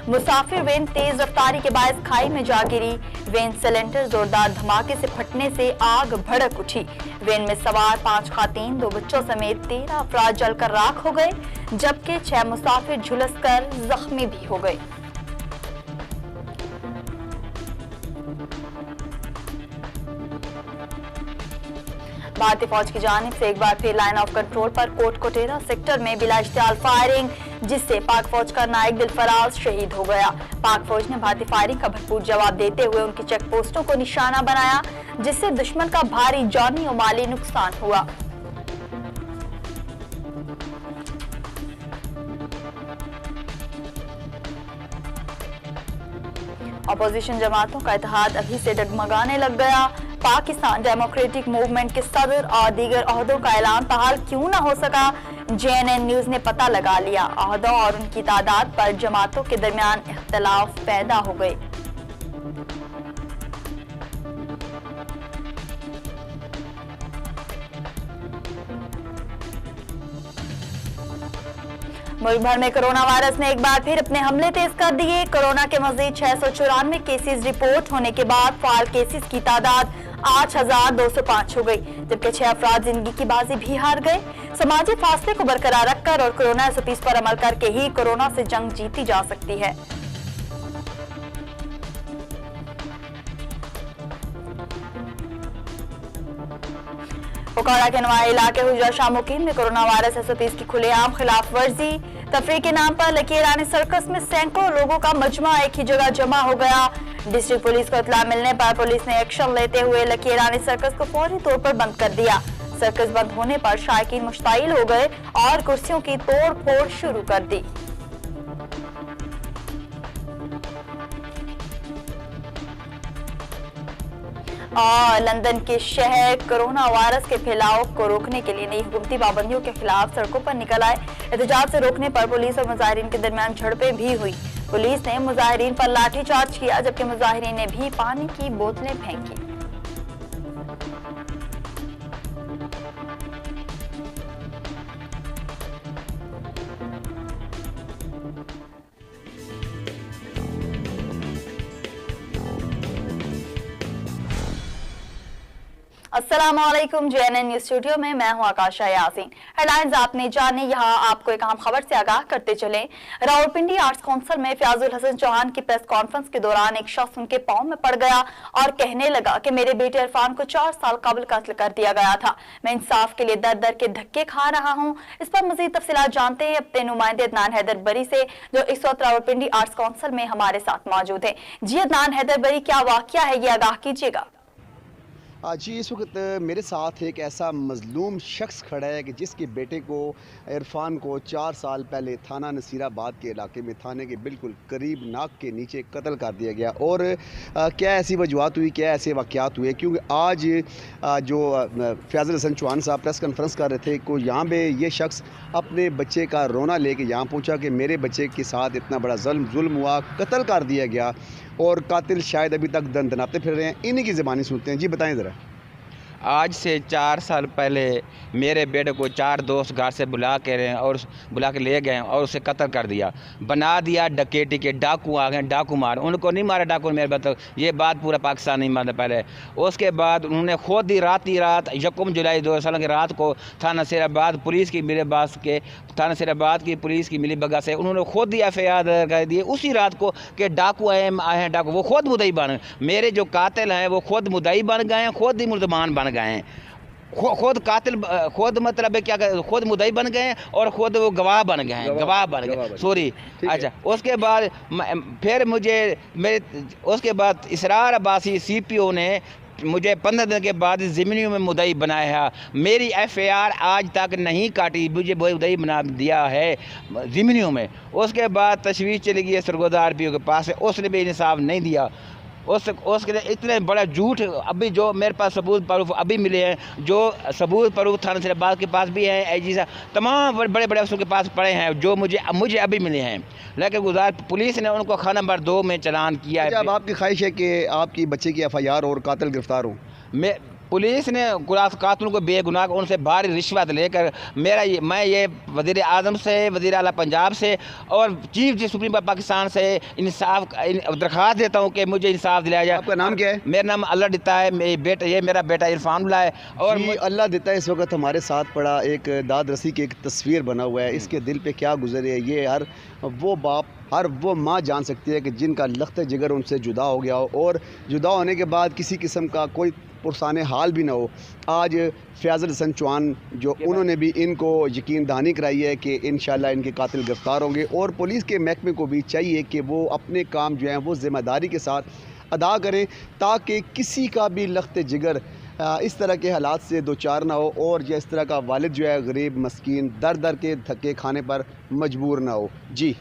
मुसाफिर वैन तेज रफ्तारी के बायस खाई में जा गिरी। वैन सिलेंडर जोरदार धमाके से फटने से आग भड़क उठी। वैन में सवार 5 खातीन 2 बच्चों समेत 13 अफराद जलकर राख हो गए, जबकि 6 मुसाफिर झुलसकर जख्मी भी हो गए। भारतीय फौज की जानिब से एक बार फिर लाइन ऑफ कंट्रोल पर कोट कोटेरा सेक्टर में बिला इश्तियाल फायरिंग, जिससे पाक फौज का नायक दिलफराज शहीद हो गया। पाक फौज ने भारतीय फायरिंग का भरपूर जवाब देते हुए उनकी चेक पोस्टों को निशाना बनाया, जिससे दुश्मन का भारी जानी और माली नुकसान हुआ। अपोजिशन जमातों का इत्तेहाद अभी से डगमगाने लग गया। पाकिस्तान डेमोक्रेटिक मूवमेंट के सदर और दीगर ओहदों का ऐलान बहाल क्यों न हो सका, JNN न्यूज ने पता लगा लिया। ओहदों और उनकी तादाद पर जमातों के दरमियान इख्तलाफ पैदा हो गए। मुल्क भर में कोरोना वायरस ने एक बार फिर अपने हमले तेज कर दिए। कोरोना के मजीद 694 केसेस रिपोर्ट होने के बाद फाल केसेस की तादाद 8205 हो गई, जबकि 6 अफराद जिंदगी की बाजी भी हार गए। समाजी फासले को बरकरार रखकर और कोरोना SOPs पर अमल करके ही कोरोना से जंग जीती जा सकती है। उकाड़ा के नवाई इलाके हुजरा शाह मुकीम में कोरोना वायरस SOPs की खुलेआम खिलाफ वर्जी। तफरीह के नाम पर लकी रानी सर्कस में सैकड़ों लोगों का मजमा एक ही जगह जमा हो गया। डिस्ट्रिक्ट पुलिस को इत्तला मिलने पर पुलिस ने एक्शन लेते हुए लकी रानी सर्कस को फौरी तौर पर बंद कर दिया। सर्कस बंद होने पर शायकीन मुश्ताइल हो गए और कुर्सियों की तोड़ फोड़ शुरू कर दी। और लंदन के शहर कोरोना वायरस के फैलाव को रोकने के लिए नई हुकूमती पाबंदियों के खिलाफ सड़कों पर निकल आए। एहतजाज से रोकने पर पुलिस और मुजाहिरीन के दरमियान झड़पें भी हुई। पुलिस ने मुजाहिरीन पर लाठीचार्ज किया, जबकि मुजाहिरीन ने भी पानी की बोतलें फेंकी। अस्सलामुअलैकुम। JNN न्यूज स्टूडियो में मैं हूं आकाशा यासीन। हेडलाइंस आपने जाने, यहाँ आपको एक अहम खबर से आगाह करते चले। रावलपिंडी आर्ट्स काउंसिल में फयाजुल हसन चौहान की प्रेस कॉन्फ्रेंस के दौरान एक शख्स उनके पांव में पड़ गया और कहने लगा कि मेरे बेटे इरफान को 4 साल कबल कत्ल कर दिया गया था। मैं इंसाफ के लिए दर दर के धक्के खा रहा हूँ। इस पर मजीद तफसीलात जानते हैं अपने नुमाइंदे अदनान हैदर बरी से, जो इस वक्त रावलपिंडी आर्ट्स काउंसिल में हमारे साथ मौजूद है। जी अदनान हैदर बरी, क्या वाकया है, ये आगाह कीजिएगा। जी, इस वक्त मेरे साथ एक ऐसा मजलूम शख्स खड़ा है कि जिसके बेटे को इरफान को 4 साल पहले थाना नसीराबाद के इलाके में थाने के बिल्कुल करीब नाक के नीचे कत्ल कर दिया गया। और क्या ऐसी वजूहत हुई, क्या ऐसे वाक़यात हुए, क्योंकि आज जो फयाजुल हसन चौहान साहब प्रेस कॉन्फ्रेंस कर रहे थे को यहाँ पे ये शख्स अपने बच्चे का रोना लेके यहाँ पहुँचा कि मेरे बच्चे के साथ इतना बड़ा जुल्म हुआ, कत्ल कर दिया गया और कातिल शायद अभी तक दंदनाते फिर रहे हैं। इन्हीं की ज़बानी सुनते हैं। जी बताएं ज़रा। आज से 4 साल पहले मेरे बेटे को 4 दोस्त घर से बुला के ले गए और उसे कत्ल कर दिया, बना दिया डकैती के। डाकू आ गए, डाकू मार, उनको नहीं मारा डाकू मेरे बता, ये बात पूरा पाकिस्तान नहीं मानता पहले। उसके बाद उन्होंने खुद ही रात 1 जुलाई 2000 की रात को थाना नसीराबाद पुलिस की थाना नसीराबाद की पुलिस की मिली बगा से उन्होंने खुद ही FIR कर दिए उसी रात को कि डाकू आए हैं डाकू। वो खुद मुद्दई बन, मेरे जो कातिल हैं वो खुद मुद्दई बन गए हैं, खुद ही मुल्ज़मान बन गए हैं, खुद कातिल, खुद मतलब क्या, खुद मुद्दई बन गए हैं और खुद वो गवाह बन गए हैं, गवाह बन गए सॉरी। अच्छा, उसके बाद फिर उसके बाद इसरार अब्बासी CPO ने मुझे 15 दिन के बाद ज़मीनियों में मुद्दई बनाया है। मेरी FIR आज तक नहीं काटी, मुझे मुद्दई बना दिया है ज़मीनियों में। उसके बाद तशवीश चली गई सरगोदा RPO के पास, उसने भी इंसाफ नहीं दिया। उसके इतने बड़ा झूठ अभी जो मेरे पास सबूत प्रूफ अभी मिले हैं, जो सबूत प्रूफ थाना नसीराबाद के पास भी हैं, AG साहब तमाम बड़े बड़े अफसरों के पास पड़े हैं, जो मुझे अभी मिले हैं। लेकिन गुजार पुलिस ने उनको खाना नंबर 2 में चलान किया है। अब आपकी ख्वाहिश है कि आपकी बच्चे की FIR और कातिल गिरफ्तार हो? पुलिस ने कातलों को बेगुनाह उनसे भारी रिश्वत लेकर मैं ये वज़ीर आज़म से, वज़ीर आला पंजाब से और chief justice supreme court Pakistan से इंसाफ दरख्वास्त देता हूँ कि मुझे इंसाफ दिलाया जाए। आपका नाम क्या है? मेरा नाम अल्लाह दिता है, ये मेरा बेटा इरफान है। और अल्लाह दिता है इस वक्त हमारे साथ पड़ा एक दाद रसी की एक तस्वीर बना हुआ है, इसके दिल पे क्या गुजरे है ये हर वो बाप हर वो माँ जान सकती है कि जिनका लख्त जिगर उनसे जुदा हो गया हो और जुदा होने के बाद किसी किस्म का कोई पुरसाने हाल भी ना हो। आज फयाज़ुल हसन चौहान जो उन्होंने भी इनको यकीन दहानी कराई है कि इंशाल्लाह इनके कातिल गिरफ़्तार होंगे और पुलिस के महकमे को भी चाहिए कि वो अपने काम जो हैं वो ज़िम्मेदारी के साथ अदा करें ताकि किसी का भी लख्त जिगर इस तरह के हालात से दो चार ना हो और इस तरह का वालिद जो है गरीब मस्कीन दर दर के धक्के खाने पर मजबूर ना हो। जी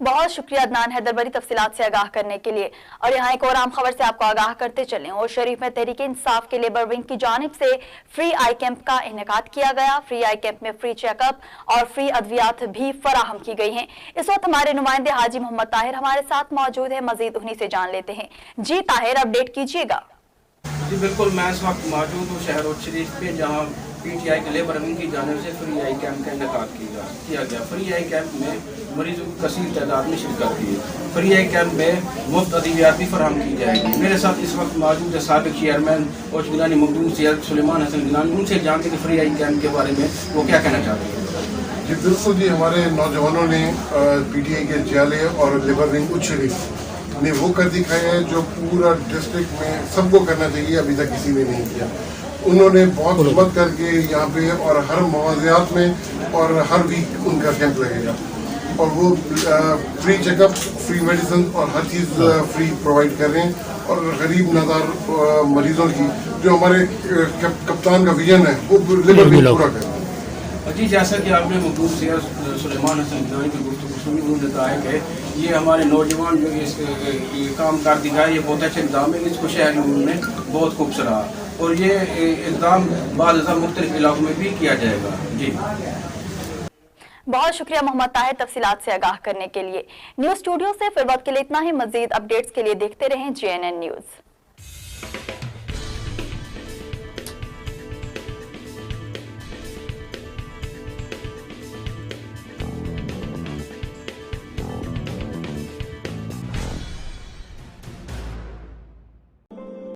बहुत शुक्रिया अदनान हैदर, बड़ी तफसीलात से आगाह करने के लिए। और यहाँ एक और आम खबर से आपको आगाह करते चलें। और शरीफ में तहरीक इंसाफ के लेबर विंग की जानिब से फ्री आई कैंप का इनेकाद किया गया। फ्री आई कैंप में फ्री चेकअप और फ्री अद्वियात भी फराहम की गई हैं। इस वक्त हमारे नुमाइंदे हाजी मोहम्मद ताहिर हमारे साथ मौजूद है, मजीद उन्हीं से जान लेते हैं। जी ताहिर, अपडेट कीजिएगा। जी बिल्कुल, मैं इस वक्त मौजूद हूँ शहर शरीफ पे, जहाँ PTI के लेबर विंग की जानिब से फ्री आई कैंप का इनेकाद किया गया। फ्री आई कैंप में मरीजों की कसीर तादाद में शिरकत की है। फ्री आई कैंप में मुफ्त अद्वियात भी फराहम की जाएगी। मेरे साथ इस वक्त मौजूद है साबिक चेयरमैन और गिलानी मखदूम सैयद सुलेमान हसन गिलानी। उनसे जानते कि फ्री आई कैंप के बारे में वो क्या कहना चाहते हैं। जी बिल्कुल जी, हमारे नौजवानों ने PTI के जियाले और लेबर विंग उच्च शरीफ ने वो कर दिखाया है जो पूरा डिस्ट्रिक्ट में सबको करना चाहिए, अभी तक किसी ने नहीं किया। उन्होंने बहुत हिम्मत करके यहाँ पे और हर मवाज़ियात में और हर वीक उनका कैंप लगेगा और वो फ्री चेकअप, फ्री मेडिसिन और हर चीज़ फ्री प्रोवाइड कर रहे हैं। और गरीब नादार मरीजों की जो हमारे कप्तान का विजन है वो लेबर विंग पूरा कर रहे हैं। जी जैसा कि आपने मखदूम सैयद सुलेमान हसन गिलानी की गुफ्तगू सुनी, उन्होंने बताया कि ये हमारे नौजवान जो इस काम कर दिखाए ये बहुत अच्छे इक़दाम है। इसको शहर में बहुत खूब सराहा और ये इक़दाम बाद मुख्तलिफ इलाकों में भी किया जाएगा। जी बहुत शुक्रिया मोहम्मद ताहिर तफसीलात से आगाह करने के लिए। न्यूज़ स्टूडियो से फिर वक्त के लिए इतना ही। मजीद अपडेट्स के लिए देखते रहें JNN न्यूज़।